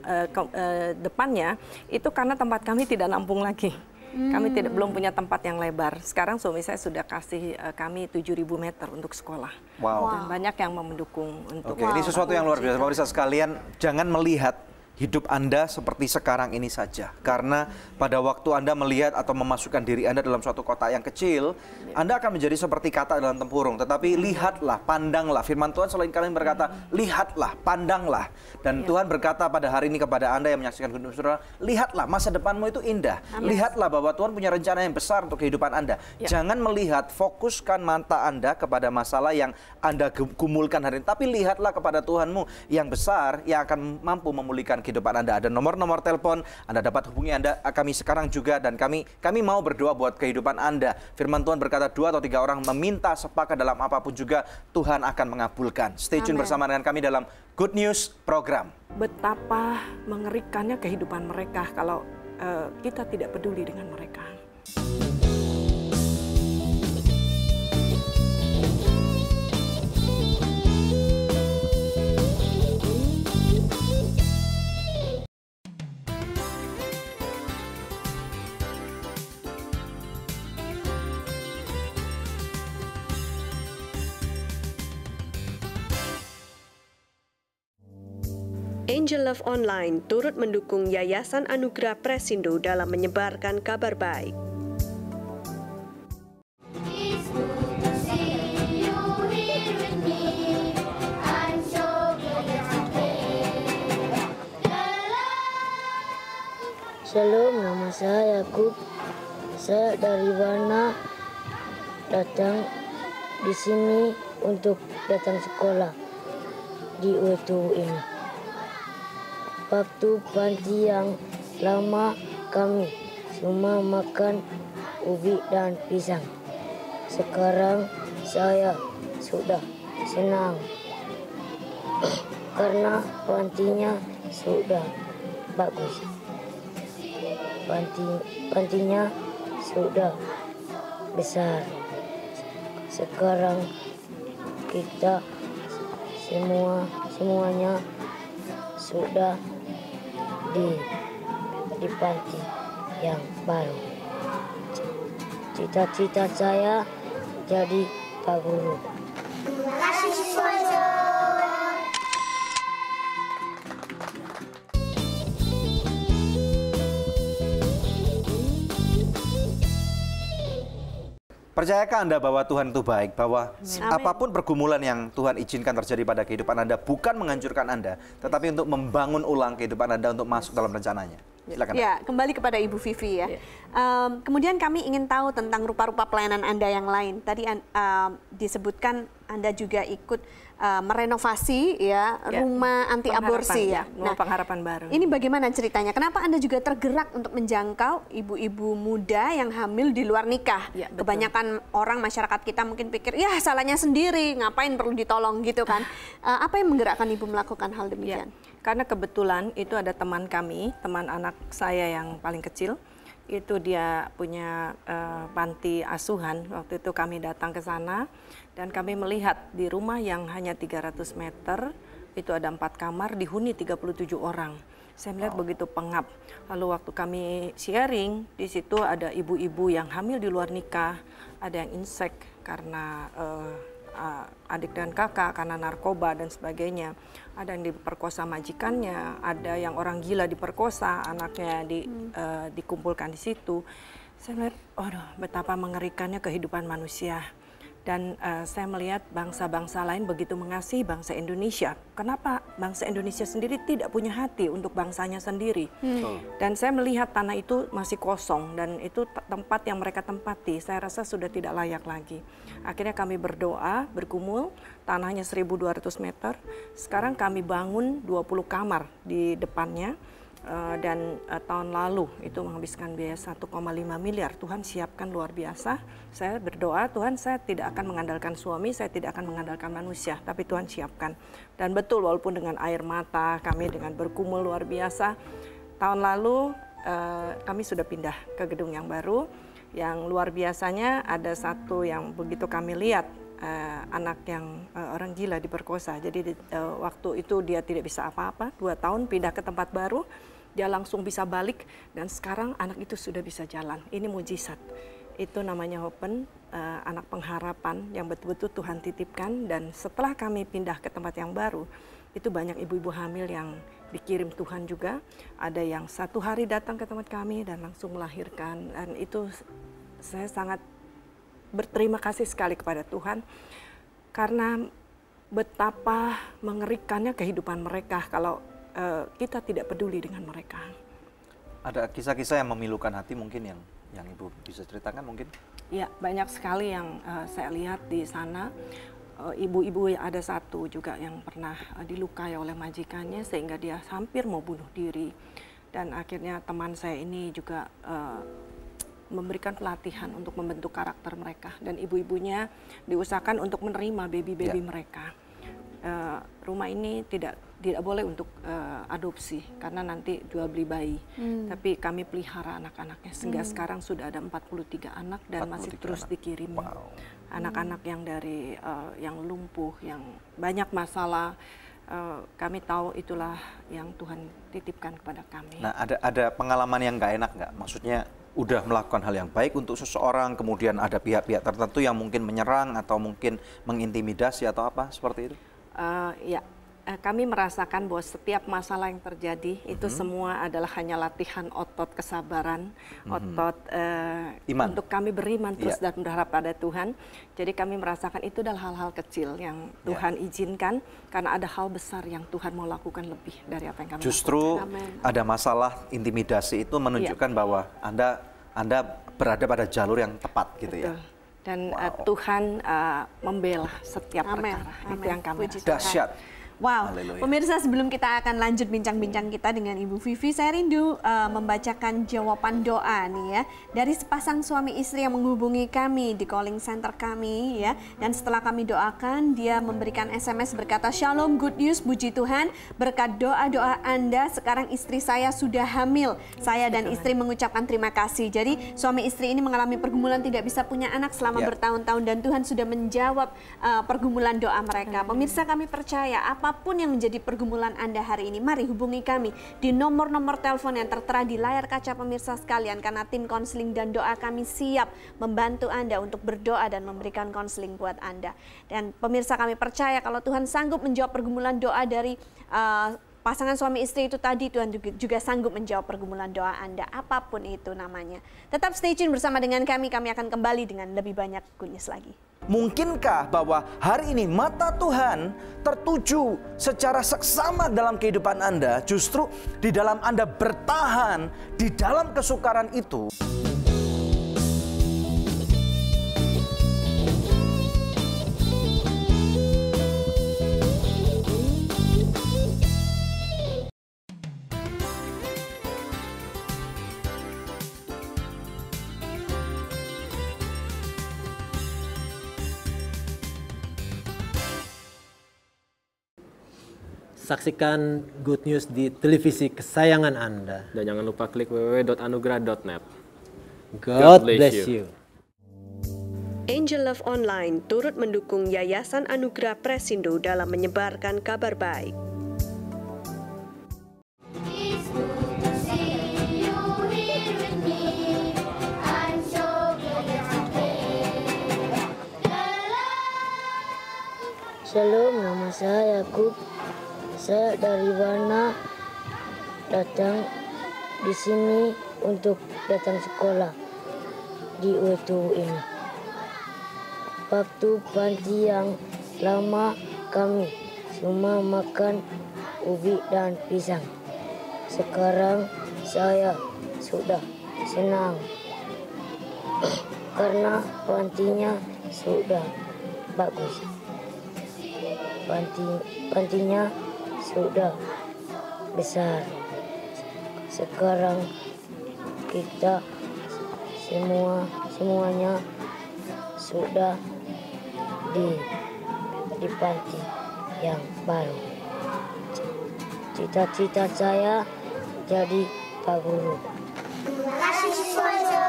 depannya, itu karena tempat kami tidak nampung lagi. Kami belum punya tempat yang lebar. Sekarang suami saya sudah kasih kami 7.000 meter untuk sekolah. Wow. Dan banyak yang mendukung untuk. Oke, ini sesuatu yang luar biasa. Pemirsa sekalian, jangan melihat hidup Anda seperti sekarang ini saja. Karena pada waktu Anda melihat atau memasukkan diri Anda dalam suatu kota yang kecil, Anda akan menjadi seperti kata dalam tempurung. Tetapi lihatlah, pandanglah. Firman Tuhan selain kalian berkata, lihatlah, pandanglah. Dan Tuhan berkata pada hari ini kepada Anda yang menyaksikan Good News Saudara, lihatlah, masa depanmu itu indah. Lihatlah bahwa Tuhan punya rencana yang besar untuk kehidupan Anda. Jangan melihat, fokuskan mata Anda kepada masalah yang Anda gumulkan hari ini. Tapi lihatlah kepada Tuhanmu yang besar, yang akan mampu memulihkan kehidupan Anda. Ada nomor-nomor telepon, Anda dapat hubungi kami sekarang juga, dan kami mau berdoa buat kehidupan Anda. Firman Tuhan berkata 2 atau 3 orang meminta sepakat dalam apapun juga Tuhan akan mengabulkan. Stay tune bersama dengan kami dalam Good News Program. Betapa mengerikannya kehidupan mereka kalau kita tidak peduli dengan mereka. Angel Love Online turut mendukung Yayasan Anugerah Presindo dalam menyebarkan kabar baik. Shalom, nama saya Yakub. Saya dari Wana, datang di sini untuk datang sekolah di UTU ini. Waktu panti yang lama kami cuma makan ubi dan pisang. Sekarang saya sudah senang karena pantinya sudah bagus. Pantinya sudah besar. Sekarang kita semuanya sudah di panti yang baru. Cita-cita saya jadi Pak Guru. Terima kasih sponsor. Percayakah Anda bahwa Tuhan itu baik? Bahwa apapun pergumulan yang Tuhan izinkan terjadi pada kehidupan Anda bukan menghancurkan Anda, tetapi untuk membangun ulang kehidupan Anda untuk masuk dalam rencananya. Silakan. Ya, kembali kepada Ibu Vivi ya. Kemudian kami ingin tahu tentang rupa-rupa pelayanan Anda yang lain. Tadi disebutkan Anda juga ikut merenovasi rumah anti aborsi ya. Nah, pengharapan baru. Ini bagaimana ceritanya? Kenapa Anda juga tergerak untuk menjangkau ibu-ibu muda yang hamil di luar nikah? Ya, kebanyakan orang masyarakat kita mungkin pikir, ya salahnya sendiri, ngapain perlu ditolong gitu kan? Apa yang menggerakkan Ibu melakukan hal demikian? Karena kebetulan itu ada teman kami, teman anak saya yang paling kecil, itu dia punya panti asuhan. Waktu itu kami datang ke sana dan kami melihat di rumah yang hanya 300 meter, itu ada 4 kamar, dihuni 37 orang. Saya melihat begitu pengap. Lalu waktu kami sharing, di situ ada ibu-ibu yang hamil di luar nikah, ada yang insek karena adik dan kakak karena narkoba dan sebagainya. Ada yang diperkosa majikannya, ada yang orang gila diperkosa, anaknya dikumpulkan di situ. Saya melihat, aduh, betapa mengerikannya kehidupan manusia. Dan saya melihat bangsa-bangsa lain begitu mengasihi bangsa Indonesia. Kenapa bangsa Indonesia sendiri tidak punya hati untuk bangsanya sendiri? Dan saya melihat tanah itu masih kosong dan itu tempat yang mereka tempati. Saya rasa sudah tidak layak lagi. Akhirnya kami berdoa, bergumul, tanahnya 1.200 meter. Sekarang kami bangun 20 kamar di depannya. Dan tahun lalu itu menghabiskan biaya 1,5 miliar. Tuhan siapkan luar biasa. Saya berdoa, Tuhan, saya tidak akan mengandalkan suami, saya tidak akan mengandalkan manusia, tapi Tuhan siapkan. Dan betul, walaupun dengan air mata, kami dengan bergumul luar biasa. Tahun lalu kami sudah pindah ke gedung yang baru. Yang luar biasanya ada satu yang begitu kami lihat, anak yang orang gila diperkosa. Jadi waktu itu dia tidak bisa apa-apa, 2 tahun pindah ke tempat baru. dia langsung bisa balik dan sekarang anak itu sudah bisa jalan. Ini mujizat. Itu namanya Hopen, anak pengharapan yang betul-betul Tuhan titipkan. Dan setelah kami pindah ke tempat yang baru, itu banyak ibu-ibu hamil yang dikirim Tuhan juga. Ada yang 1 hari datang ke tempat kami dan langsung melahirkan. Dan itu saya sangat berterima kasih sekali kepada Tuhan. Karena betapa mengerikannya kehidupan mereka kalau kita tidak peduli dengan mereka. Ada kisah-kisah yang memilukan hati mungkin yang Ibu bisa ceritakan mungkin? Ya, banyak sekali yang saya lihat di sana. Ibu-ibu ada satu juga yang pernah dilukai oleh majikannya sehingga dia hampir mau bunuh diri. Dan akhirnya teman saya ini juga memberikan pelatihan untuk membentuk karakter mereka. Dan ibu-ibunya diusahakan untuk menerima baby-baby mereka. Rumah ini tidak boleh untuk adopsi karena nanti jual beli bayi. Tapi kami pelihara anak-anaknya sehingga sekarang sudah ada 43 anak dan masih terus dikirim. Anak-anak yang dari yang lumpuh, yang banyak masalah. Kami tahu itulah yang Tuhan titipkan kepada kami. Nah, ada pengalaman yang nggak enak nggak? Maksudnya udah melakukan hal yang baik untuk seseorang, kemudian ada pihak-pihak tertentu yang mungkin menyerang atau mungkin mengintimidasi atau apa seperti itu? Kami merasakan bahwa setiap masalah yang terjadi itu semua adalah hanya latihan otot kesabaran, otot iman. Untuk kami beriman terus dan berharap pada Tuhan. Jadi kami merasakan itu adalah hal-hal kecil yang Tuhan izinkan karena ada hal besar yang Tuhan mau lakukan lebih dari apa yang kami Justru lakukan. ada masalah intimidasi itu menunjukkan bahwa Anda berada pada jalur yang tepat gitu. Betul. Ya. Dan Tuhan membela setiap perkara. Itu yang kami rasakan. Dahsyat. Wow, Haleluya. pemirsa, sebelum kita akan lanjut bincang-bincang kita dengan Ibu Vivi, saya rindu membacakan jawaban doa nih ya dari sepasang suami istri yang menghubungi kami di calling center kami ya. Dan setelah kami doakan, dia memberikan SMS berkata, "Shalom, good news, puji Tuhan, berkat doa-doa Anda sekarang istri saya sudah hamil. Saya dan istri mengucapkan terima kasih." Jadi suami istri ini mengalami pergumulan tidak bisa punya anak selama bertahun-tahun dan Tuhan sudah menjawab pergumulan doa mereka. Pemirsa, kami percaya apapun yang menjadi pergumulan Anda hari ini, mari hubungi kami di nomor-nomor telepon yang tertera di layar kaca pemirsa sekalian, karena tim konseling dan doa kami siap membantu Anda untuk berdoa dan memberikan konseling buat Anda. Dan pemirsa, kami percaya kalau Tuhan sanggup menjawab pergumulan doa dari pasangan suami istri itu tadi, Tuhan juga sanggup menjawab pergumulan doa Anda, apapun itu namanya. Tetap stay tune bersama dengan kami akan kembali dengan lebih banyak good news lagi. Mungkinkah bahwa hari ini mata Tuhan tertuju secara seksama dalam kehidupan Anda, justru di dalam Anda bertahan di dalam kesukaran itu? Saksikan Good News di televisi kesayangan Anda. Dan jangan lupa klik www.anugrah.net. God bless you. Angel Love Online turut mendukung Yayasan Anugerah Presindo dalam menyebarkan kabar baik. Shalom, nama saya Yakub. Saya dari Wana datang di sini untuk datang sekolah di UTU ini. Waktu panti yang lama kami cuma makan ubi dan pisang. Sekarang saya sudah senang karena pantinya sudah bagus. Pantinya sudah besar. Sekarang kita semuanya sudah di panti yang baru. Cita-cita saya jadi Pak Guru. Terima kasih sponsor.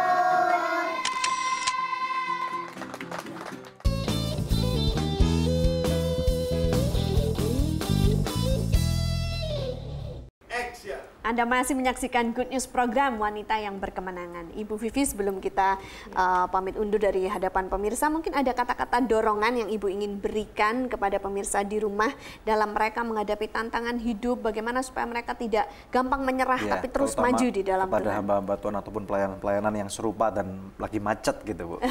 Anda masih menyaksikan Good News program Wanita yang Berkemenangan. Ibu Vivi, sebelum kita pamit undur dari hadapan pemirsa, mungkin ada kata-kata dorongan yang Ibu ingin berikan kepada pemirsa di rumah dalam mereka menghadapi tantangan hidup, bagaimana supaya mereka tidak gampang menyerah tapi terus maju di dalam Tuhan. Kepada hamba-hamba Tuhan ataupun pelayanan-pelayanan yang serupa dan lagi macet gitu, Bu.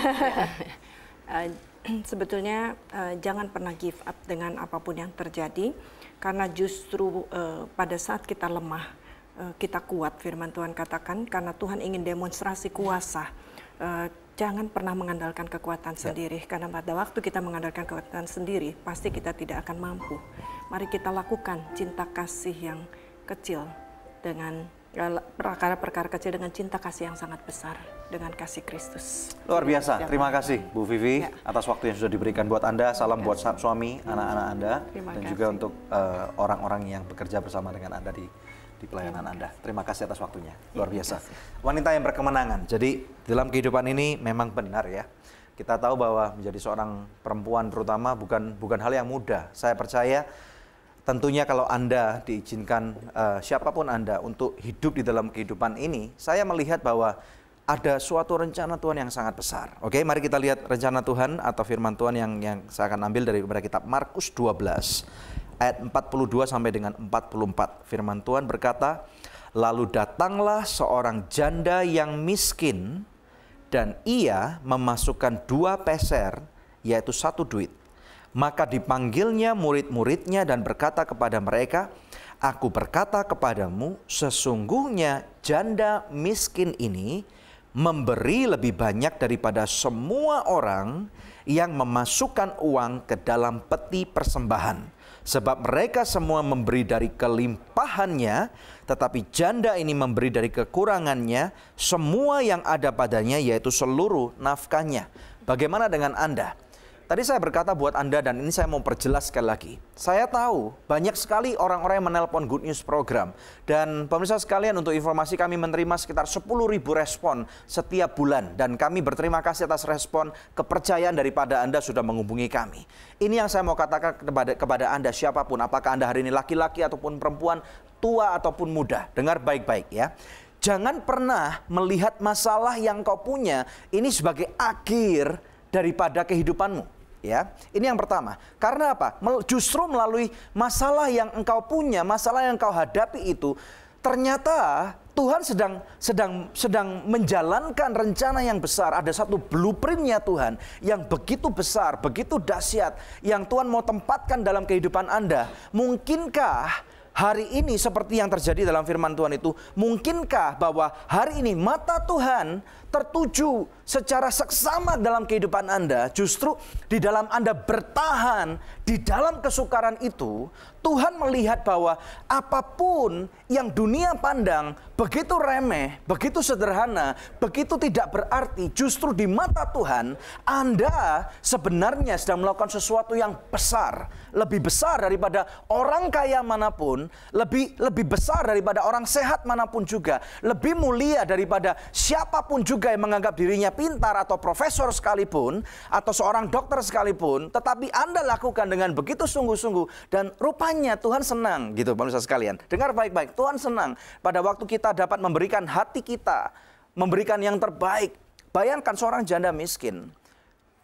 Sebetulnya jangan pernah give up dengan apapun yang terjadi, karena justru pada saat kita lemah, kita kuat. Firman Tuhan katakan, karena Tuhan ingin demonstrasi kuasa. Jangan pernah mengandalkan kekuatan sendiri, karena pada waktu kita mengandalkan kekuatan sendiri, pasti kita tidak akan mampu. Mari kita lakukan cinta kasih yang kecil dengan perkara-perkara kecil dengan cinta kasih yang sangat besar, dengan kasih Kristus. Luar biasa. Terima kasih Bu Vivi atas waktu yang sudah diberikan buat Anda. Salam buat suami, anak-anak Anda, dan juga untuk orang-orang yang bekerja bersama dengan Anda di pelayanan Anda. Terima kasih atas waktunya. Luar biasa. Wanita yang berkemenangan. Jadi dalam kehidupan ini memang benar ya. Kita tahu bahwa menjadi seorang perempuan terutama bukan hal yang mudah. Saya percaya tentunya kalau Anda diizinkan, siapapun Anda, untuk hidup di dalam kehidupan ini, saya melihat bahwa ada suatu rencana Tuhan yang sangat besar. Oke, mari kita lihat rencana Tuhan atau firman Tuhan yang saya akan ambil dari kitab Markus 12, ayat 42 sampai dengan 44. Firman Tuhan berkata, "Lalu datanglah seorang janda yang miskin, dan ia memasukkan 2 peser, yaitu 1 duit. Maka dipanggilnya murid-muridnya dan berkata kepada mereka, 'Aku berkata kepadamu, sesungguhnya janda miskin ini memberi lebih banyak daripada semua orang yang memasukkan uang ke dalam peti persembahan. Sebab mereka semua memberi dari kelimpahannya, tetapi janda ini memberi dari kekurangannya semua yang ada padanya, yaitu seluruh nafkahnya.'" Bagaimana dengan Anda? Tadi saya berkata buat Anda, dan ini saya mau perjelas sekali lagi. Saya tahu banyak sekali orang-orang yang menelpon Good News program. Dan pemirsa sekalian, untuk informasi, kami menerima sekitar 10.000 respon setiap bulan. Dan kami berterima kasih atas respon kepercayaan daripada Anda sudah menghubungi kami. Ini yang saya mau katakan kepada Anda, siapapun. Apakah Anda hari ini laki-laki ataupun perempuan, tua ataupun muda. Dengar baik-baik ya. Jangan pernah melihat masalah yang kau punya ini sebagai akhir daripada kehidupanmu. Ya, ini yang pertama. Karena apa? Justru melalui masalah yang engkau punya, masalah yang engkau hadapi itu, ternyata Tuhan sedang menjalankan rencana yang besar. Ada satu blueprint-nya Tuhan yang begitu besar, begitu dahsyat, yang Tuhan mau tempatkan dalam kehidupan Anda. Mungkinkah hari ini seperti yang terjadi dalam firman Tuhan itu, mungkinkah bahwa hari ini mata Tuhan tertuju secara seksama dalam kehidupan Anda, justru di dalam Anda bertahan di dalam kesukaran itu, Tuhan melihat bahwa apapun yang dunia pandang begitu remeh, begitu sederhana, begitu tidak berarti, justru di mata Tuhan Anda sebenarnya sedang melakukan sesuatu yang besar, lebih besar daripada orang kaya manapun, lebih besar daripada orang sehat manapun juga, lebih mulia daripada siapapun juga yang menganggap dirinya pintar atau profesor sekalipun, atau seorang dokter sekalipun, tetapi Anda lakukan dengan begitu sungguh-sungguh, dan rupanya Tuhan senang, gitu pemirsa sekalian. Dengar baik-baik, Tuhan senang pada waktu kita dapat memberikan hati kita, memberikan yang terbaik. Bayangkan seorang janda miskin,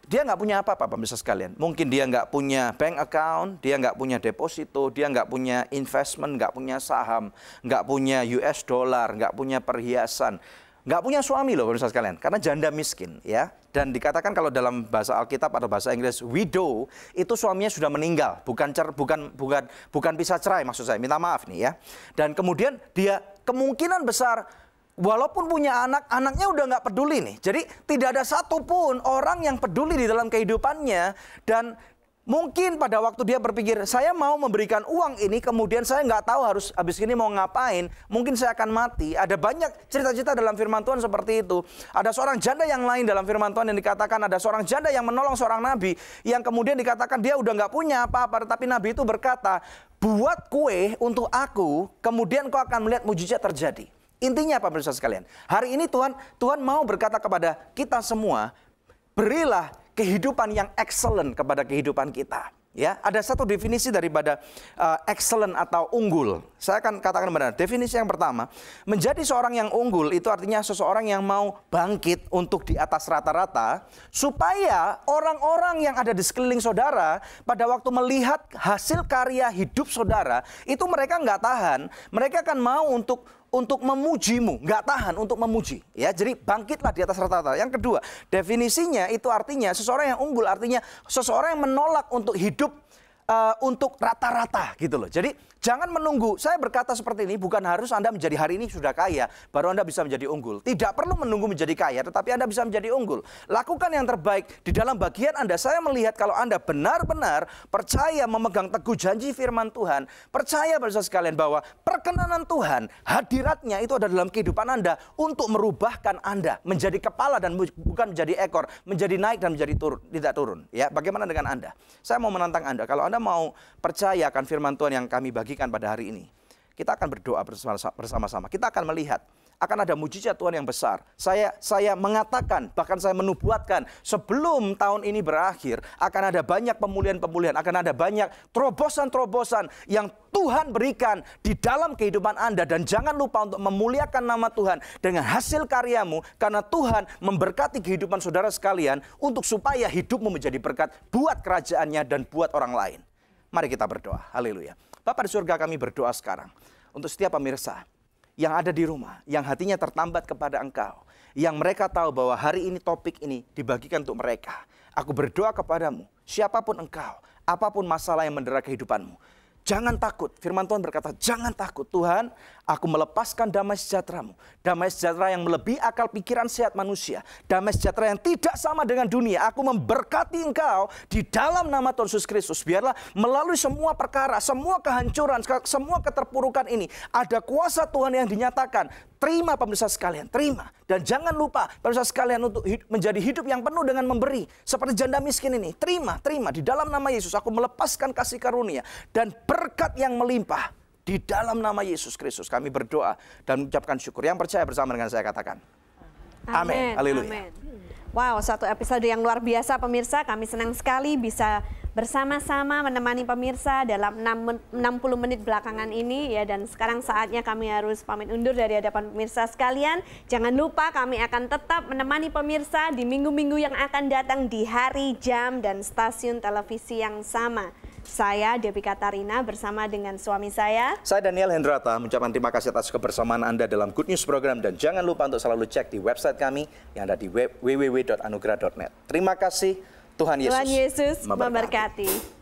dia nggak punya apa-apa pemirsa sekalian. Mungkin dia nggak punya bank account, dia nggak punya deposito, dia nggak punya investment, nggak punya saham, nggak punya US dollar, nggak punya perhiasan. Nggak punya suami loh pemirsa sekalian, karena janda miskin ya. Dan dikatakan kalau dalam bahasa Alkitab atau bahasa Inggris widow, itu suaminya sudah meninggal, bukan bisa cerai maksud saya, minta maaf nih ya. Dan kemudian dia kemungkinan besar walaupun punya anak, anaknya udah nggak peduli nih. Jadi tidak ada satupun orang yang peduli di dalam kehidupannya. Dan mungkin pada waktu dia berpikir, saya mau memberikan uang ini, kemudian saya nggak tahu harus habis ini mau ngapain, mungkin saya akan mati. Ada banyak cerita-cerita dalam firman Tuhan seperti itu. Ada seorang janda yang lain dalam firman Tuhan yang dikatakan, ada seorang janda yang menolong seorang nabi, yang kemudian dikatakan dia udah nggak punya apa-apa, tetapi nabi itu berkata, buat kue untuk aku, kemudian kau akan melihat mujizat terjadi. Intinya apa pemirsa sekalian? Hari ini Tuhan mau berkata kepada kita semua, berilah kehidupan yang excellent kepada kehidupan kita. Ya, ada satu definisi daripada excellent atau unggul. Saya akan katakan benar. Definisi yang pertama, menjadi seorang yang unggul itu artinya seseorang yang mau bangkit untuk di atas rata-rata, supaya orang-orang yang ada di sekeliling saudara pada waktu melihat hasil karya hidup saudara, itu mereka nggak tahan, mereka akan mau untuk memujimu, nggak tahan untuk memuji. Ya, jadi bangkitlah di atas rata-rata. Yang kedua, definisinya itu artinya seseorang yang unggul, artinya seseorang yang menolak untuk hidup untuk rata-rata gitu loh. Jadi jangan menunggu. Saya berkata seperti ini, bukan harus Anda menjadi hari ini sudah kaya baru Anda bisa menjadi unggul. Tidak perlu menunggu menjadi kaya, tetapi Anda bisa menjadi unggul. Lakukan yang terbaik di dalam bagian Anda. Saya melihat kalau Anda benar-benar percaya memegang teguh janji firman Tuhan, percaya pada sekalian bahwa perkenanan Tuhan, hadiratnya itu ada dalam kehidupan Anda untuk merubahkan Anda menjadi kepala dan bukan menjadi ekor, menjadi naik dan menjadi tidak turun. Ya, bagaimana dengan Anda? Saya mau menantang Anda. Kalau Anda mau percaya akan firman Tuhan yang kami bagikan pada hari ini, kita akan berdoa bersama-sama. Kita akan melihat akan ada mujizat Tuhan yang besar. Saya mengatakan, bahkan saya menubuatkan, sebelum tahun ini berakhir akan ada banyak pemulihan-pemulihan, akan ada banyak terobosan-terobosan yang Tuhan berikan di dalam kehidupan Anda. Dan jangan lupa untuk memuliakan nama Tuhan dengan hasil karyamu, karena Tuhan memberkati kehidupan saudara sekalian untuk supaya hidupmu menjadi berkat buat kerajaannya dan buat orang lain. Mari kita berdoa. Haleluya. Bapa di surga, kami berdoa sekarang untuk setiap pemirsa yang ada di rumah, yang hatinya tertambat kepada Engkau, yang mereka tahu bahwa hari ini topik ini dibagikan untuk mereka. Aku berdoa kepadamu, siapapun engkau, apapun masalah yang mendera kehidupanmu, jangan takut. Firman Tuhan berkata, jangan takut. Tuhan, aku melepaskan damai sejahtera-Mu. Damai sejahtera yang melebihi akal pikiran sehat manusia. Damai sejahtera yang tidak sama dengan dunia. Aku memberkati engkau di dalam nama Tuhan Yesus Kristus. Biarlah melalui semua perkara, semua kehancuran, semua keterpurukan ini, ada kuasa Tuhan yang dinyatakan. Terima pemirsa sekalian, terima. Dan jangan lupa pemirsa sekalian untuk menjadi hidup yang penuh dengan memberi. Seperti janda miskin ini, terima. Di dalam nama Yesus aku melepaskan kasih karunia dan berkat yang melimpah. Di dalam nama Yesus Kristus kami berdoa dan mengucapkan syukur. Yang percaya bersama dengan saya katakan. Amin. Haleluya. Wow, satu episode yang luar biasa pemirsa. Kami senang sekali bisa bersama-sama menemani pemirsa dalam 60 menit belakangan ini ya. Dan sekarang saatnya kami harus pamit undur dari hadapan pemirsa sekalian. Jangan lupa kami akan tetap menemani pemirsa di minggu-minggu yang akan datang di hari, jam, dan stasiun televisi yang sama. Saya Debbie Katarina bersama dengan suami saya Daniel Hendrata, mengucapkan terima kasih atas kebersamaan Anda dalam Good News Program. Dan jangan lupa untuk selalu cek di website kami yang ada di www.anugrah.net. Terima kasih, Tuhan Yesus memberkati.